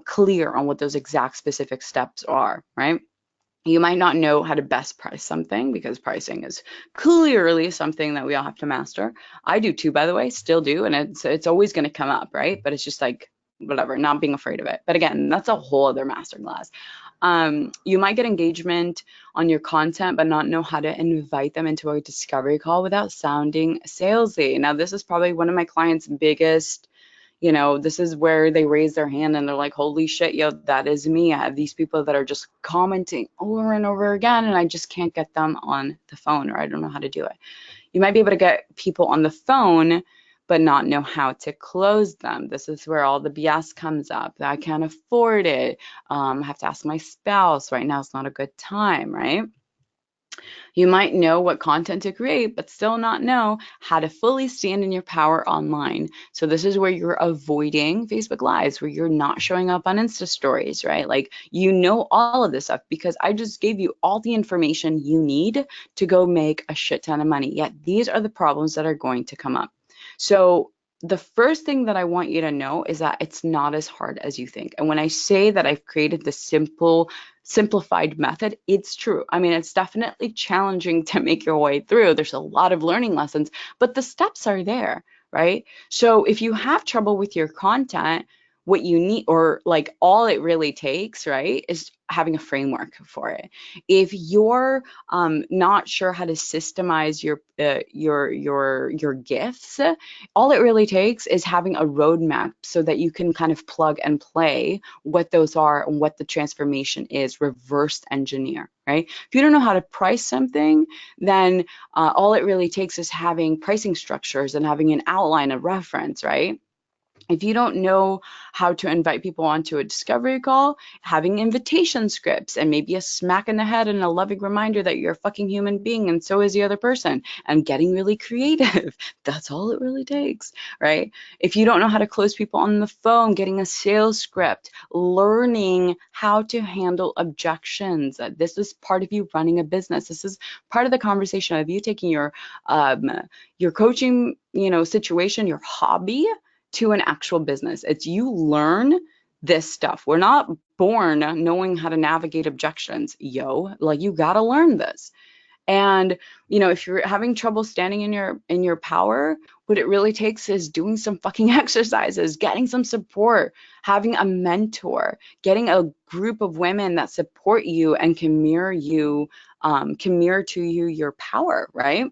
Speaker 1: clear on what those exact specific steps are, right? You might not know how to best price something because pricing is clearly something that we all have to master. I do too, by the way, still do, and it's always going to come up, right? But it's just like whatever, not being afraid of it. But again, that's a whole other masterclass. You might get engagement on your content, but not know how to invite them into a discovery call without sounding salesy. Now, this is probably one of my clients' biggest, this is where they raise their hand and they're like, holy shit, yo, that is me. I have these people that are just commenting over and over again, and I just can't get them on the phone, or I don't know how to do it. You might be able to get people on the phone, but not know how to close them. This is where all the BS comes up. I can't afford it. I have to ask my spouse. Right now it's not a good time, right? You might know what content to create, but still not know how to fully stand in your power online. So this is where you're avoiding Facebook Lives, where you're not showing up on Insta stories, right? Like, all of this stuff because I just gave you all the information you need to go make a shit ton of money. Yet these are the problems that are going to come up. So the first thing that I want you to know is that it's not as hard as you think. And when I say that I've created this simplified method, it's true. I mean, it's definitely challenging to make your way through. There's a lot of learning lessons, but the steps are there, right? So if you have trouble with your content, what you need, or like all it really takes, right, is having a framework for it. If you're not sure how to systemize your gifts, all it really takes is having a roadmap so that you can kind of plug and play what those are and what the transformation is, reverse engineer, right? If you don't know how to price something, then all it really takes is having pricing structures and having an outline, a reference, right? If you don't know how to invite people onto a discovery call, having invitation scripts and maybe a smack in the head and a loving reminder that you're a fucking human being and so is the other person, and getting really creative, that's all it really takes, right? If you don't know how to close people on the phone, getting a sales script, learning how to handle objections. This is part of you running a business. This is part of the conversation of you taking your coaching, situation, your hobby, to an actual business. It's you learn this stuff. We're not born knowing how to navigate objections, like you got to learn this. And if you're having trouble standing in your power, what it really takes is doing some fucking exercises, getting some support, having a mentor, getting a group of women that support you and can mirror to you your power, right?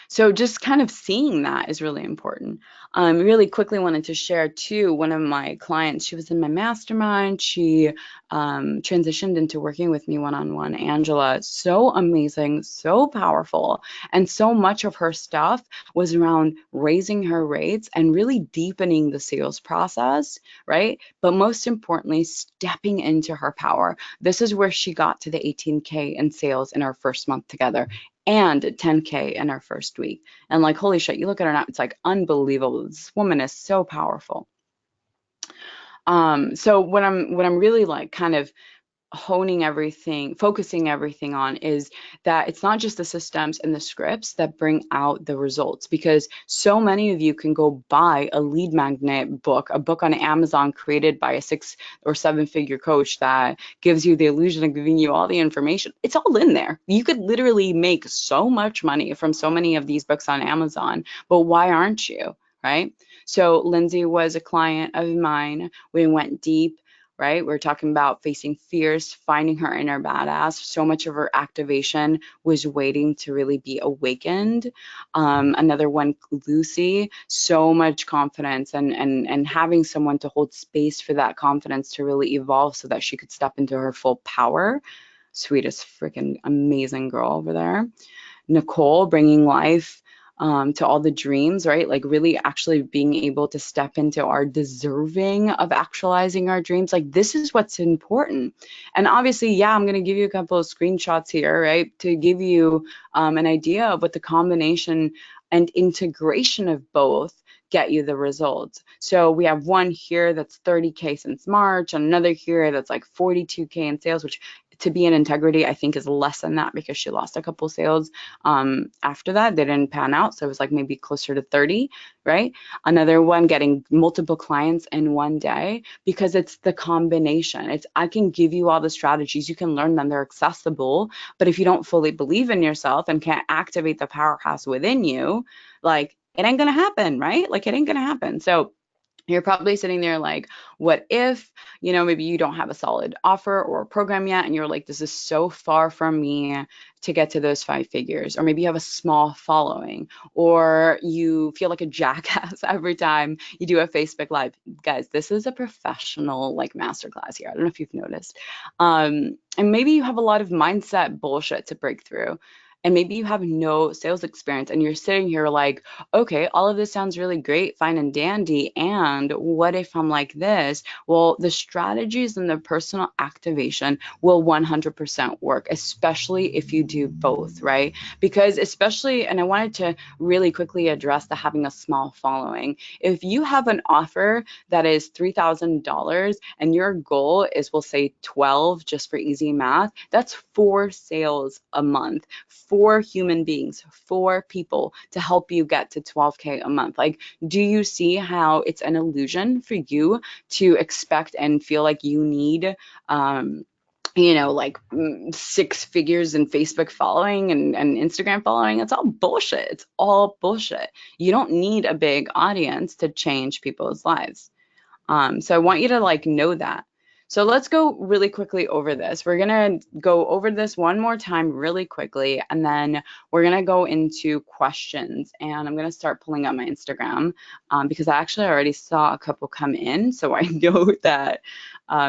Speaker 1: So just kind of seeing that is really important. Really quickly wanted to share too, one of my clients, she was in my mastermind. She transitioned into working with me one-on-one. Angela, so amazing, so powerful. And so much of her stuff was around raising her rates and really deepening the sales process, right? But most importantly, stepping into her power. This is where she got to the 18K in sales in our first month together and 10K in our first week. And like, holy shit, you look at her now, it's like unbelievable. This woman is so powerful. So what I'm really like kind of honing everything, focusing everything on is that it's not just the systems and the scripts that bring out the results, because so many of you can go buy a lead magnet book, a book on Amazon created by a 6 or 7 figure coach that gives you the illusion of giving you all the information. It's all in there. You could literally make so much money from so many of these books on Amazon, but why aren't you? Right? So Lindsay was a client of mine. We went deep, right? We're talking about facing fears, finding her inner badass. So much of her activation was waiting to really be awakened. Another one, Lucy, so much confidence and having someone to hold space for that confidence to really evolve so that she could step into her full power. Sweetest freaking amazing girl over there. Nicole, bringing life to all the dreams, right? Like really actually being able to step into our deserving of actualizing our dreams. Like this is what's important. And obviously, yeah, I'm going to give you a couple of screenshots here, right? To give you an idea of what the combination and integration of both get you the results. So we have one here that's 30K since March, and another here that's like 42K in sales, which to be in integrity, I think is less than that because she lost a couple sales after that. They didn't pan out. So it was like maybe closer to 30, right? Another one getting multiple clients in one day because it's the combination. It's I can give you all the strategies, you can learn them, they're accessible, but if you don't fully believe in yourself and can't activate the powerhouse within you, like it ain't gonna happen, right? Like it ain't gonna happen. So you're probably sitting there like, what if, maybe you don't have a solid offer or a program yet, and you're like, this is so far from me to get to those 5 figures. Or maybe you have a small following, or you feel like a jackass every time you do a Facebook Live. Guys, this is a professional like masterclass here. I don't know if you've noticed. And maybe you have a lot of mindset bullshit to break through. And maybe you have no sales experience and you're sitting here like, okay, all of this sounds really great, fine and dandy. And what if I'm like this? Well, the strategies and the personal activation will 100% work, especially if you do both, right? Because especially, and I wanted to really quickly address the having a small following. If you have an offer that is $3,000 and your goal is, we'll say 12, just for easy math, that's 4 sales a month, 4 human beings, 4 people to help you get to 12K a month. Like, do you see how it's an illusion for you to expect and feel like you need, like 6 figures in Facebook following and Instagram following? It's all bullshit. It's all bullshit. You don't need a big audience to change people's lives. So I want you to like know that. So let's go really quickly over this. We're gonna go over this one more time really quickly, and then we're gonna go into questions. And I'm gonna start pulling up my Instagram because I actually already saw a couple come in, so I know that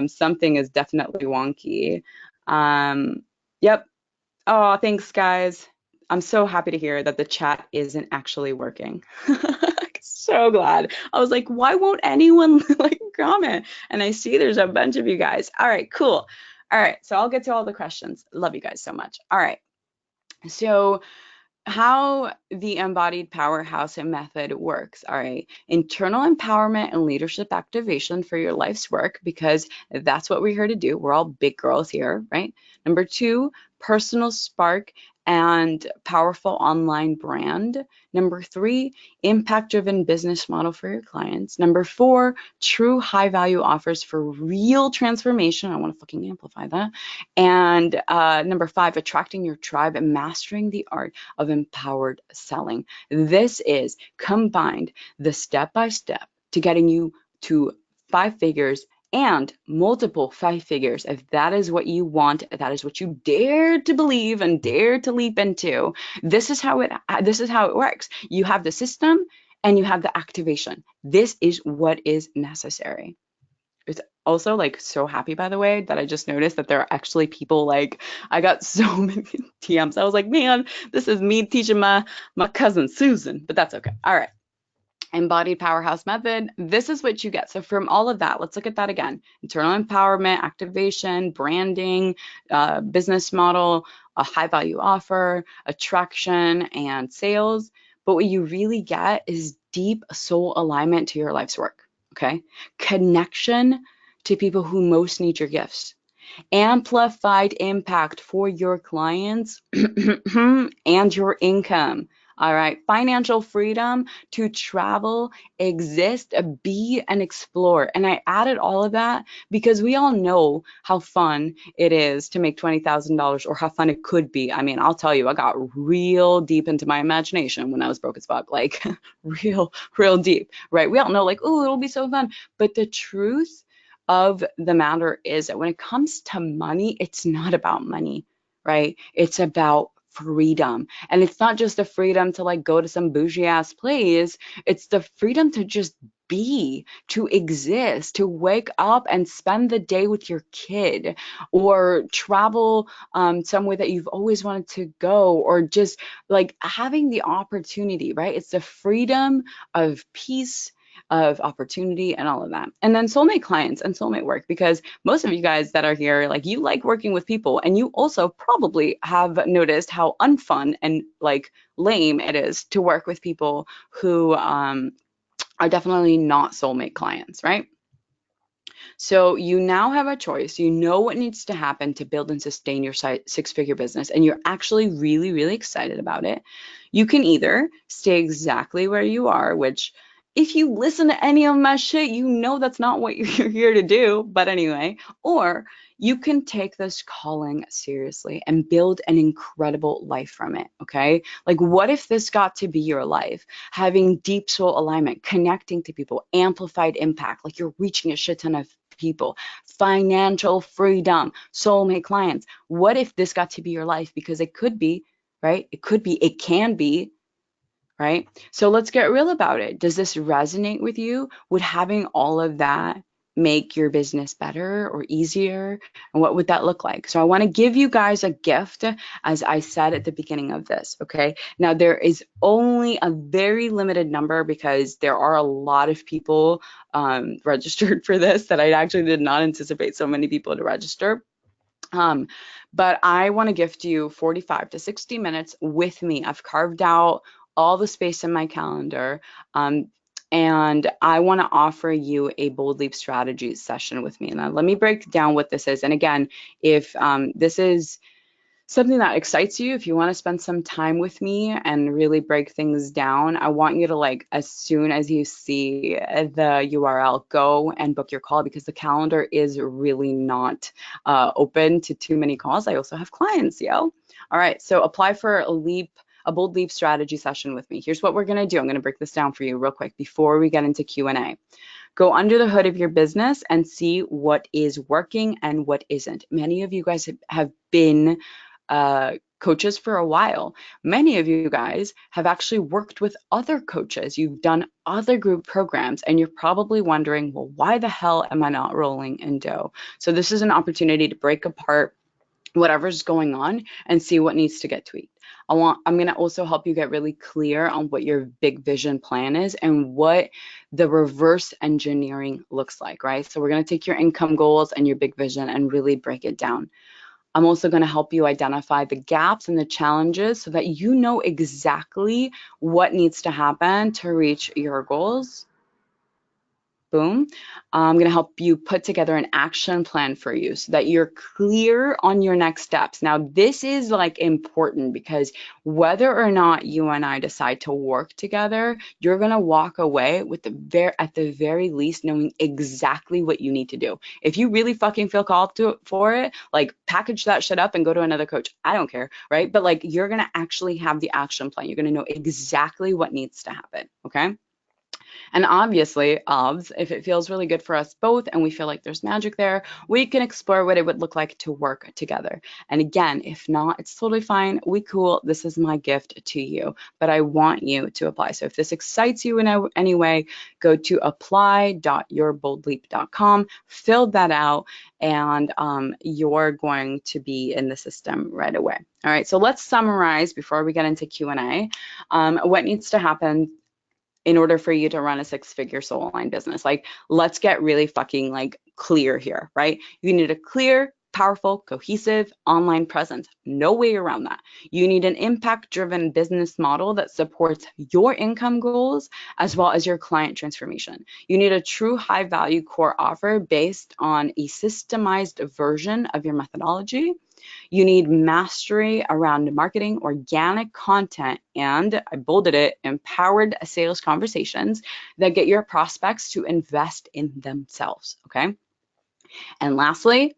Speaker 1: something is definitely wonky. Yep. Oh, thanks, guys. I'm so happy to hear that the chat isn't actually working. So glad. I was like, why won't anyone like comment? And I see there's a bunch of you guys. All right, cool. All right, so I'll get to all the questions. Love you guys so much. All right. So how the embodied powerhouse method works. All right, internal empowerment and leadership activation for your life's work, because that's what we're here to do. We're all big girls here, right? Number 2, personal spark and powerful online brand. Number 3, impact-driven business model for your clients. Number 4, true high-value offers for real transformation. I want to fucking amplify that. And number 5, attracting your tribe and mastering the art of empowered selling. This is combined the step-by-step to getting you to 5 figures and multiple 5 figures. If that is what you want, that is what you dare to believe and dare to leap into, this is how it works. You have the system and you have the activation. This is what is necessary. It's also like so happy, by the way, that I just noticed that there are actually people like, I got so many TMs. I was like, man, this is me teaching my cousin Susan, but that's okay. All right. Embodied powerhouse method. This is what you get. So from all of that, let's look at that again. Internal empowerment, activation, branding, business model, a high value offer, attraction, and sales. But what you really get is deep soul alignment to your life's work. Okay. Connection to people who most need your gifts, amplified impact for your clients and your income. All right, financial freedom to travel, exist, be, and explore. And I added all of that because we all know how fun it is to make $20,000, or how fun it could be. I mean, I'll tell you, I got real deep into my imagination when I was broke as fuck, like real deep, right? We all know, like, oh, it'll be so fun. But the truth of the matter is that when it comes to money, it's not about money, right? It's about freedom. And it's not just the freedom to like go to some bougie ass place. It's the freedom to just be, to exist, to wake up and spend the day with your kid, or travel somewhere that you've always wanted to go, or just like having the opportunity, right? It's the freedom of peace, of opportunity and all of that. And then soulmate clients and soulmate work, because most of you guys that are here, like, you like working with people, and you also probably have noticed how unfun and like lame it is to work with people who are definitely not soulmate clients, right? So you now have a choice. You know what needs to happen to build and sustain your six-figure business, and you're actually really, really excited about it. You can either stay exactly where you are, which, if you listen to any of my shit, you know that's not what you're here to do. But anyway, or you can take this calling seriously and build an incredible life from it. Okay. Like, what if this got to be your life? Having deep soul alignment, connecting to people, amplified impact, like you're reaching a shit ton of people, financial freedom, soulmate clients. What if this got to be your life? Because it could be, right? It could be, it can be, right? So let's get real about it. Does this resonate with you? Would having all of that make your business better or easier? And what would that look like? So I want to give you guys a gift, as I said at the beginning of this, okay? Now, there is only a very limited number, because there are a lot of people registered for this, that I actually did not anticipate so many people to register. Um, but I want to gift you 45 to 60 minutes with me. I've carved out all the space in my calendar. And I want to offer you a Bold Leap Strategies session with me. Now, let me break down what this is. And again, if this is something that excites you, if you want to spend some time with me and really break things down, I want you to, like, as soon as you see the URL, go and book your call, because the calendar is really not open to too many calls. I also have clients, yo. All right, so apply for a Bold Leap Strategy session with me. Here's what we're going to do. I'm going to break this down for you real quick before we get into Q&A. Go under the hood of your business and see what is working and what isn't. Many of you guys have been coaches for a while. Many of you guys have actually worked with other coaches. You've done other group programs, and you're probably wondering, well, why the hell am I not rolling in dough? So this is an opportunity to break apart whatever's going on and see what needs to get tweaked. I'm going to also help you get really clear on what your big vision plan is and what the reverse engineering looks like, right? So we're going to take your income goals and your big vision and really break it down. I'm also going to help you identify the gaps and the challenges so that you know exactly what needs to happen to reach your goals. Boom. I'm going to help you put together an action plan for you so that you're clear on your next steps. Now, this is like important, because whether or not you and I decide to work together, you're going to walk away with at the very least knowing exactly what you need to do. If you really fucking feel called for it, like, package that shit up and go to another coach. I don't care, right? But like, you're going to actually have the action plan. You're going to know exactly what needs to happen, okay? And obviously, if it feels really good for us both and we feel like there's magic there, we can explore what it would look like to work together. And again, if not, it's totally fine. We cool. This is my gift to you, but I want you to apply. So if this excites you in any way, go to apply.yourboldleap.com, fill that out, and you're going to be in the system right away. All right, so let's summarize before we get into Q&A. What needs to happen in order for you to run a six-figure soul aligned business? Like, let's get really fucking like clear here, right? You need a clear, powerful, cohesive online presence. No way around that. You need an impact-driven business model that supports your income goals as well as your client transformation. You need a true high-value core offer based on a systemized version of your methodology. You need mastery around marketing, organic content, and I bolded it, empowered sales conversations that get your prospects to invest in themselves, okay? And lastly,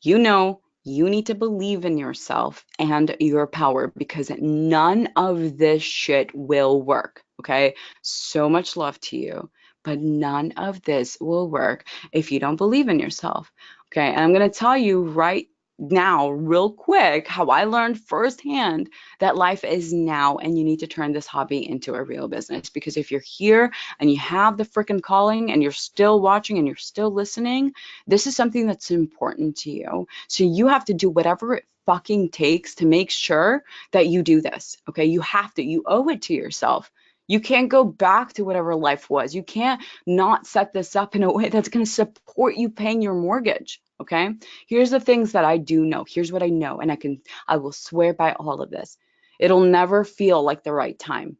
Speaker 1: you need to believe in yourself and your power, because none of this shit will work, okay? So much love to you, but none of this will work if you don't believe in yourself, okay? And I'm going to tell you right now, real quick, how I learned firsthand that life is now, and you need to turn this hobby into a real business. Because if you're here and you have the freaking calling and you're still watching and you're still listening, this is something that's important to you. So you have to do whatever it fucking takes to make sure that you do this, okay? You have to. You owe it to yourself. You can't go back to whatever life was. You can't not set this up in a way that's going to support you paying your mortgage. Okay. Here's the things that I do know. Here's what I know. And I will swear by all of this. It'll never feel like the right time.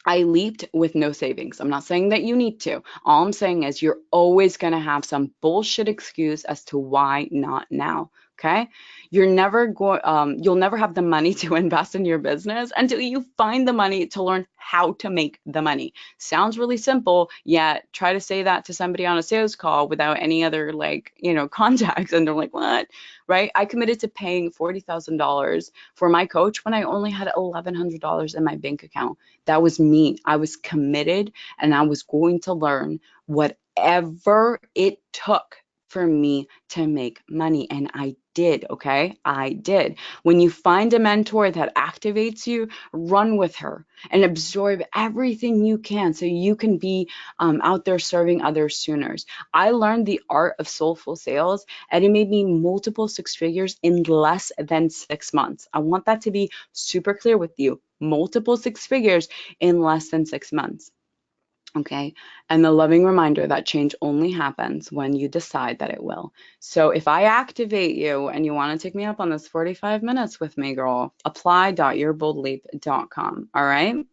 Speaker 1: I leaped with no savings. I'm not saying that you need to. All I'm saying is you're always going to have some bullshit excuse as to why not now. Okay? You'll never have the money to invest in your business until you find the money to learn how to make the money. Sounds really simple, yet try to say that to somebody on a sales call without any other contacts and they're like, "What?" Right? I committed to paying $40,000 for my coach when I only had $1,100 in my bank account. That was me. I was committed and I was going to learn whatever it took for me to make money. And I did, okay? I did. When you find a mentor that activates you, run with her and absorb everything you can so you can be out there serving others sooner. I learned the art of soulful sales and it made me multiple six figures in less than 6 months. I want that to be super clear with you. Multiple six figures in less than 6 months. Okay. And the loving reminder that change only happens when you decide that it will. So if I activate you and you want to take me up on this 45 minutes with me, girl, apply.yourboldleap.com. All right.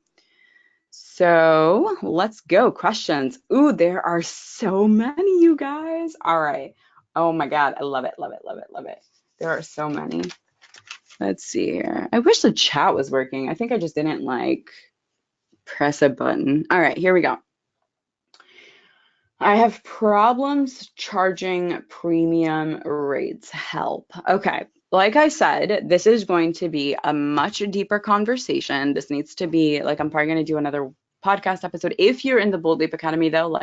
Speaker 1: So let's go. Questions. Ooh, there are so many, you guys. All right. Oh my God. I love it. Love it. Love it. Love it. There are so many. Let's see here. I wish the chat was working. I think I just didn't press a button. All right, here we go. I have problems charging premium rates. Help. Okay. Like I said, this is going to be a much deeper conversation. This needs to be I'm probably going to do another podcast episode. If you're in the Bold Leap Academy, though,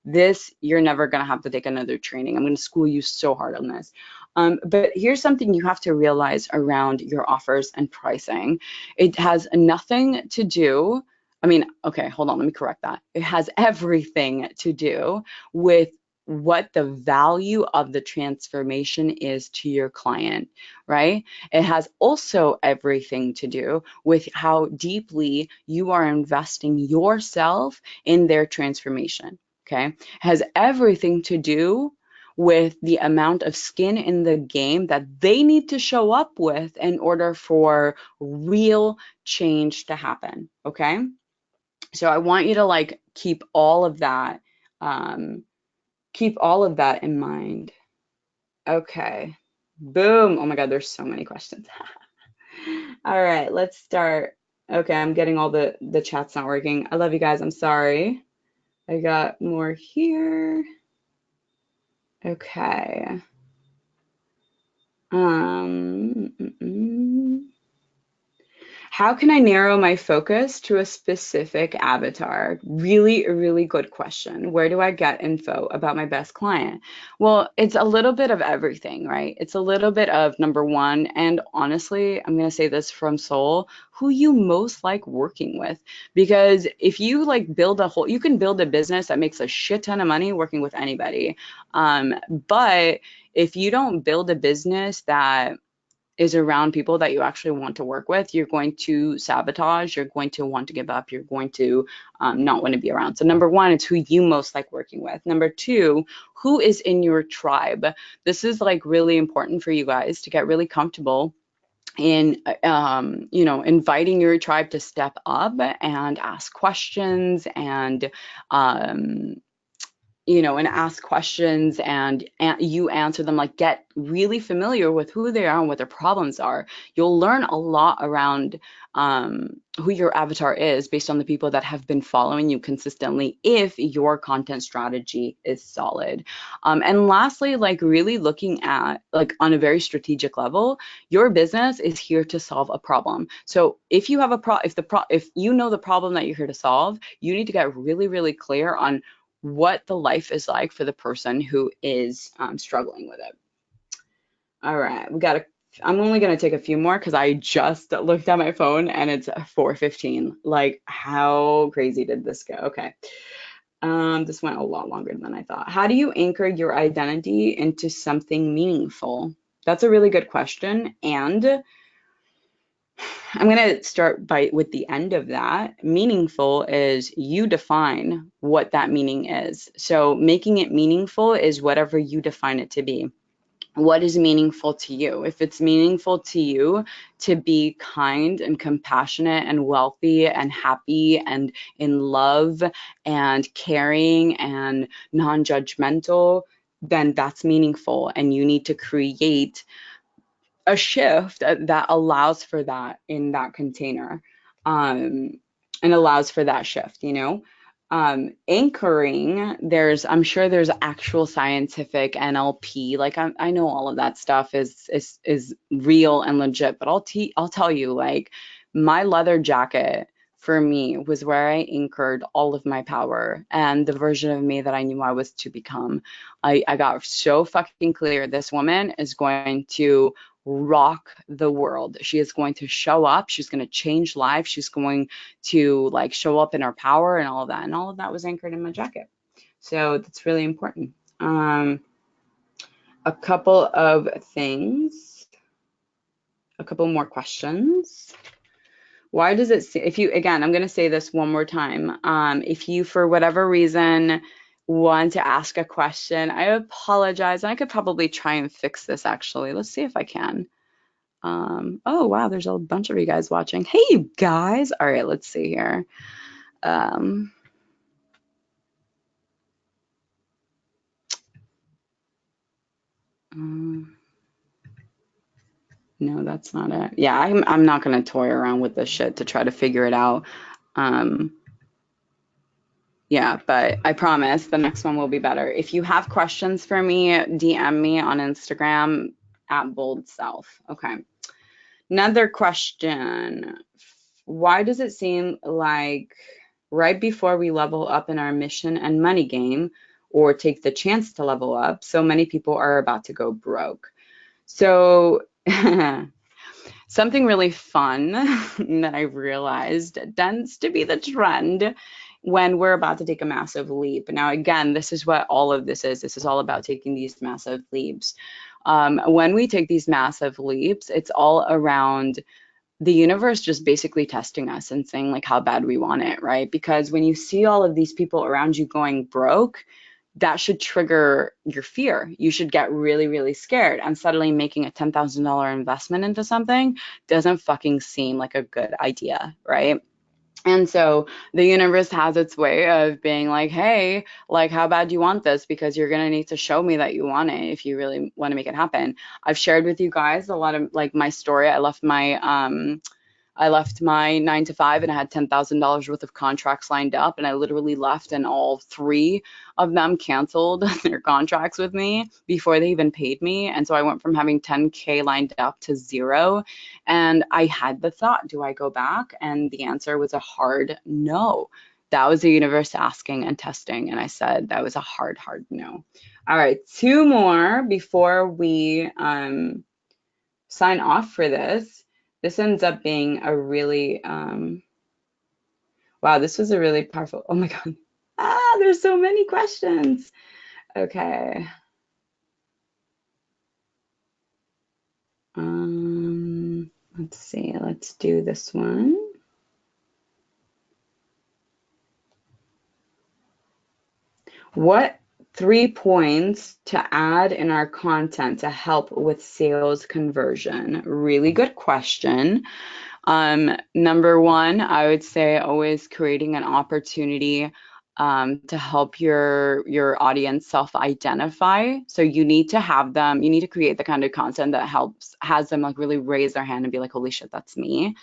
Speaker 1: this, you're never going to have to take another training. I'm going to school you so hard on this. But here's something you have to realize around your offers and pricing. It has nothing to do. I mean, okay, hold on, let me correct that. It has everything to do with what the value of the transformation is to your client, right? It has also everything to do with how deeply you are investing yourself in their transformation, okay? It has everything to do with the amount of skin in the game that they need to show up with in order for real change to happen, okay? So I want you to keep all of that in mind. Okay. Boom. Oh my God, there's so many questions. All right, let's start. Okay, I'm getting all the chat's not working. I love you guys. I'm sorry. I got more here. Okay. How can I narrow my focus to a specific avatar? Really, really good question. Where do I get info about my best client? Well, it's a little bit of everything, right? It's a little bit of number one, and honestly, I'm going to say this from soul, who you most like working with. Because if you you can build a business that makes a shit ton of money working with anybody. But if you don't build a business that is around people that you actually want to work with, you're going to sabotage, you're going to want to give up, you're going to not want to be around. So number one, it's who you most like working with. Number two, who is in your tribe? This is really important for you guys to get really comfortable in inviting your tribe to step up and ask questions and ask questions and you answer them, get really familiar with who they are and what their problems are. You'll learn a lot around who your avatar is based on the people that have been following you consistently if your content strategy is solid. And lastly, really looking at, on a very strategic level, your business is here to solve a problem. So if you have if you know the problem that you're here to solve, you need to get really, really clear on what the life is like for the person who is struggling with it. All right, I'm only gonna take a few more because I just looked at my phone and it's 4:15. How crazy did this go? Okay. This went a lot longer than I thought. How do you anchor your identity into something meaningful? That's a really good question. And I'm going to start with the end of that. Meaningful is you define what that meaning is. So making it meaningful is whatever you define it to be. What is meaningful to you? If it's meaningful to you to be kind and compassionate and wealthy and happy and in love and caring and non-judgmental, then that's meaningful. And you need to create a shift that allows for that in that container, um, and allows for that shift, you know. Anchoring, I'm sure there's actual scientific NLP, like I know all of that stuff is real and legit, but I'll tell you, like, my leather jacket for me was where I anchored all of my power and the version of me that I knew I was to become. I got so fucking clear. This woman is going to rock the world. She is going to show up. She's going to change lives. She's going to like show up in her power and all of that. And all of that was anchored in my jacket. So that's really important. A couple of things, a couple more questions. Why does it, if you, again, I'm going to say this one more time. If you, for whatever reason, want to ask a question, I apologize. And I could probably try and fix this actually. Let's see if I can. Oh, wow, there's a bunch of you guys watching. Hey, you guys. All right, let's see here. Um, um, no, that's not it. Yeah, I'm not gonna toy around with this shit to try to figure it out. Um, yeah, but I promise the next one will be better. If you have questions for me, DM me on Instagram at Bold Self. Okay. Another question. Why does it seem like right before we level up in our mission and money game or take the chance to level up, so many people are about to go broke? So something really fun that I realized tends to be the trend when we're about to take a massive leap. Now, again, this is what all of this is. This is all about taking these massive leaps. When we take these massive leaps, it's all around the universe just basically testing us and saying like how bad we want it, right? Because when you see all of these people around you going broke, that should trigger your fear. You should get really, really scared. And suddenly making a $10,000 investment into something doesn't fucking seem like a good idea, right? And so the universe has its way of being like, hey, like, how bad do you want this? Because you're going to need to show me that you want it if you really want to make it happen. I've shared with you guys a lot of like my story. I left my 9 to 5 and I had $10,000 worth of contracts lined up, and I literally left and all three of them canceled their contracts with me before they even paid me. And so I went from having 10K lined up to zero. And I had the thought, do I go back? And the answer was a hard no. That was the universe asking and testing. And I said that was a hard, hard no. All right, two more before we sign off for this. This ends up being a really, wow, this was a really powerful, oh my God. There's so many questions. Okay. Let's see, let's do this one. What 3 points to add in our content to help with sales conversion? Really good question. Number one, I would say always creating an opportunity to help your audience self-identify. So you need to have them, you need to create the kind of content that has them like really raise their hand and be like, holy shit, that's me.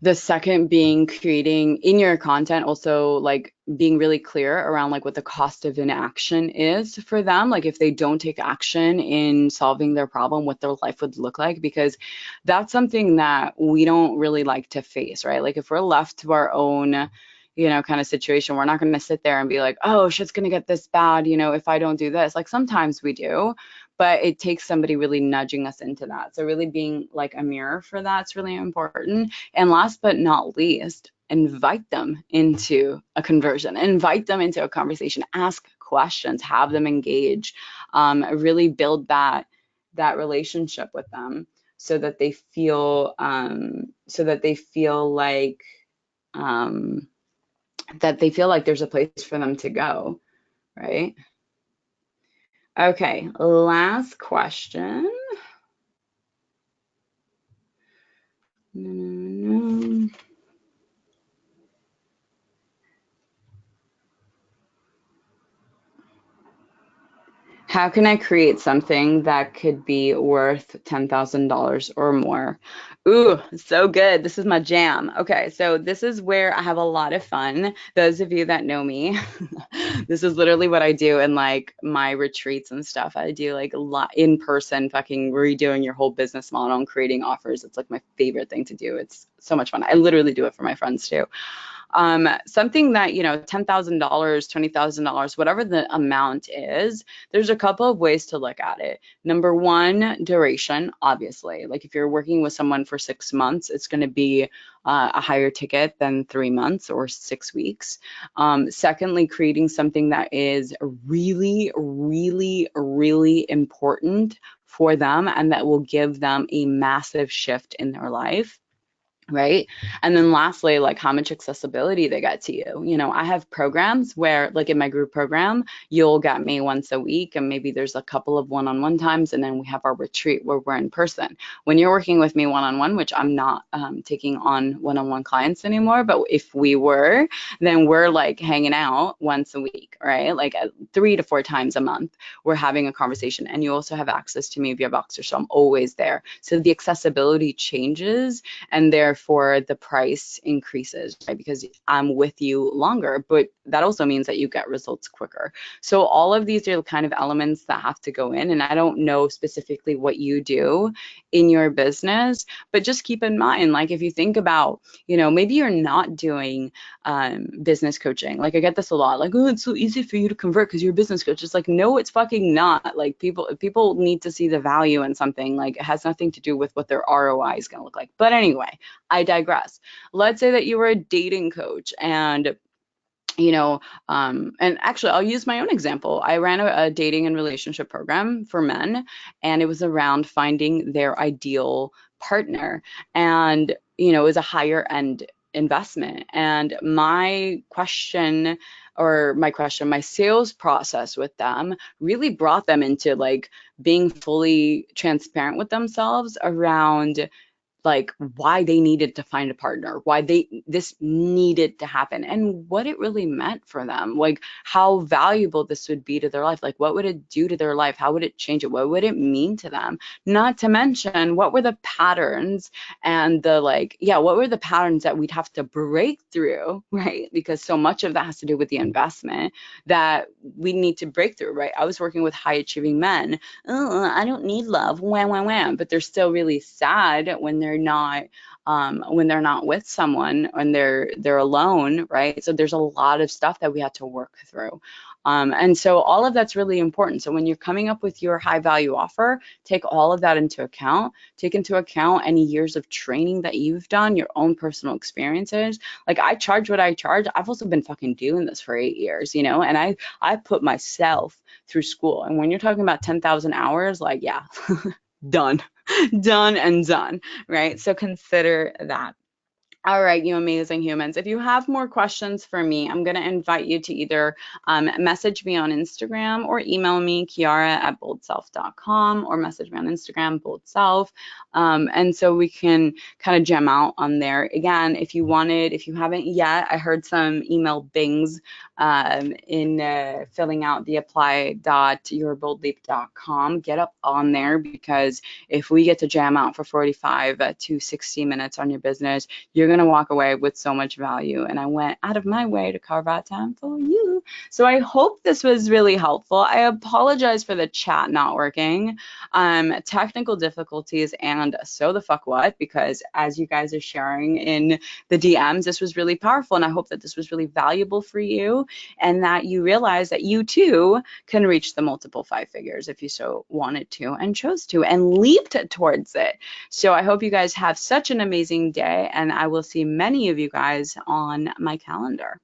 Speaker 1: The second being creating in your content, also like being really clear around like what the cost of inaction is for them. Like if they don't take action in solving their problem, what their life would look like, because that's something that we don't really like to face, right? Like if we're left to our own, kind of situation, we're not going to sit there and be like, oh, shit's going to get this bad, if I don't do this. Like sometimes we do, but it takes somebody really nudging us into that. So really being like a mirror for that's really important. And last but not least, invite them into a conversion, invite them into a conversation, ask questions, have them engage, really build that that relationship with them so that they feel like um, there's a place for them to go, right? Okay, last question. How can I create something that could be worth $10,000 or more? Ooh, so good. This is my jam. Okay, so this is where I have a lot of fun. Those of you that know me, this is literally what I do in like my retreats and stuff. I do like a lot in person, fucking redoing your whole business model and creating offers. It's like my favorite thing to do. It's so much fun. I literally do it for my friends too. Something that, $10,000, $20,000, whatever the amount is, there's a couple of ways to look at it. Number one, duration, obviously. Like if you're working with someone for 6 months, it's going to be a higher ticket than 3 months or 6 weeks. Secondly, creating something that is really, really, really important for them and that will give them a massive shift in their life. Right. And then lastly, like how much accessibility they get to you. I have programs where, like in my group program, you'll get me once a week, and maybe there's a couple of one-on-one times, and then we have our retreat where we're in person. When you're working with me one-on-one, which I'm not taking on one-on-one clients anymore, but if we were, then we're like hanging out once a week, right? Like 3 to 4 times a month, we're having a conversation, and you also have access to me via Voxer, so I'm always there. So the accessibility changes and therefore the price increases, right? Because I'm with you longer, but that also means that you get results quicker. So all of these are the kind of elements that have to go in, and I don't know specifically what you do in your business, but just keep in mind, like if you think about, maybe you're not doing business coaching. Like I get this a lot, like, oh, it's so easy for you to convert because you're a business coach. It's like, no, it's fucking not. Like people need to see the value in something. Like it has nothing to do with what their ROI is going to look like. But anyway, I digress. Let's say that you were a dating coach and and actually I'll use my own example. I ran a dating and relationship program for men, and it was around finding their ideal partner. And, it was a higher end investment. And my sales process with them really brought them into like being fully transparent with themselves around like why they needed to find a partner, why this needed to happen, and what it really meant for them, like how valuable this would be to their life, like what would it do to their life, how would it change it, what would it mean to them, not to mention what were the patterns and what were the patterns that we'd have to break through, right? Because so much of that has to do with the investment that we need to break through, right? I was working with high achieving men. Oh, I don't need love, wham, wham, wham, but they're still really sad when they're not with someone, when they're alone, right? So there's a lot of stuff that we have to work through. And so all of that's really important. So when you're coming up with your high value offer, take all of that into account. Take into account any years of training that you've done, your own personal experiences. Like I charge what I charge. I've also been fucking doing this for 8 years, and I put myself through school. And when you're talking about 10,000 hours, like, yeah, done, done and done, right? So consider that. All right, you amazing humans. If you have more questions for me, I'm going to invite you to either message me on Instagram or email me, kiara@boldself.com, or message me on Instagram, boldself. And so we can kind of jam out on there. Again, if you haven't yet, I heard some email bings in filling out the apply.yourboldleap.com. Get up on there, because if we get to jam out for 45 to 60 minutes on your business, you're going to walk away with so much value. And I went out of my way to carve out time for you. So I hope this was really helpful. I apologize for the chat not working, technical difficulties, and so the fuck what, because as you guys are sharing in the DMs, this was really powerful. And I hope that this was really valuable for you, and that you realize that you too can reach the multiple 5 figures if you so wanted to and chose to and leaped towards it. So I hope you guys have such an amazing day, and I will see many of you guys on my calendar.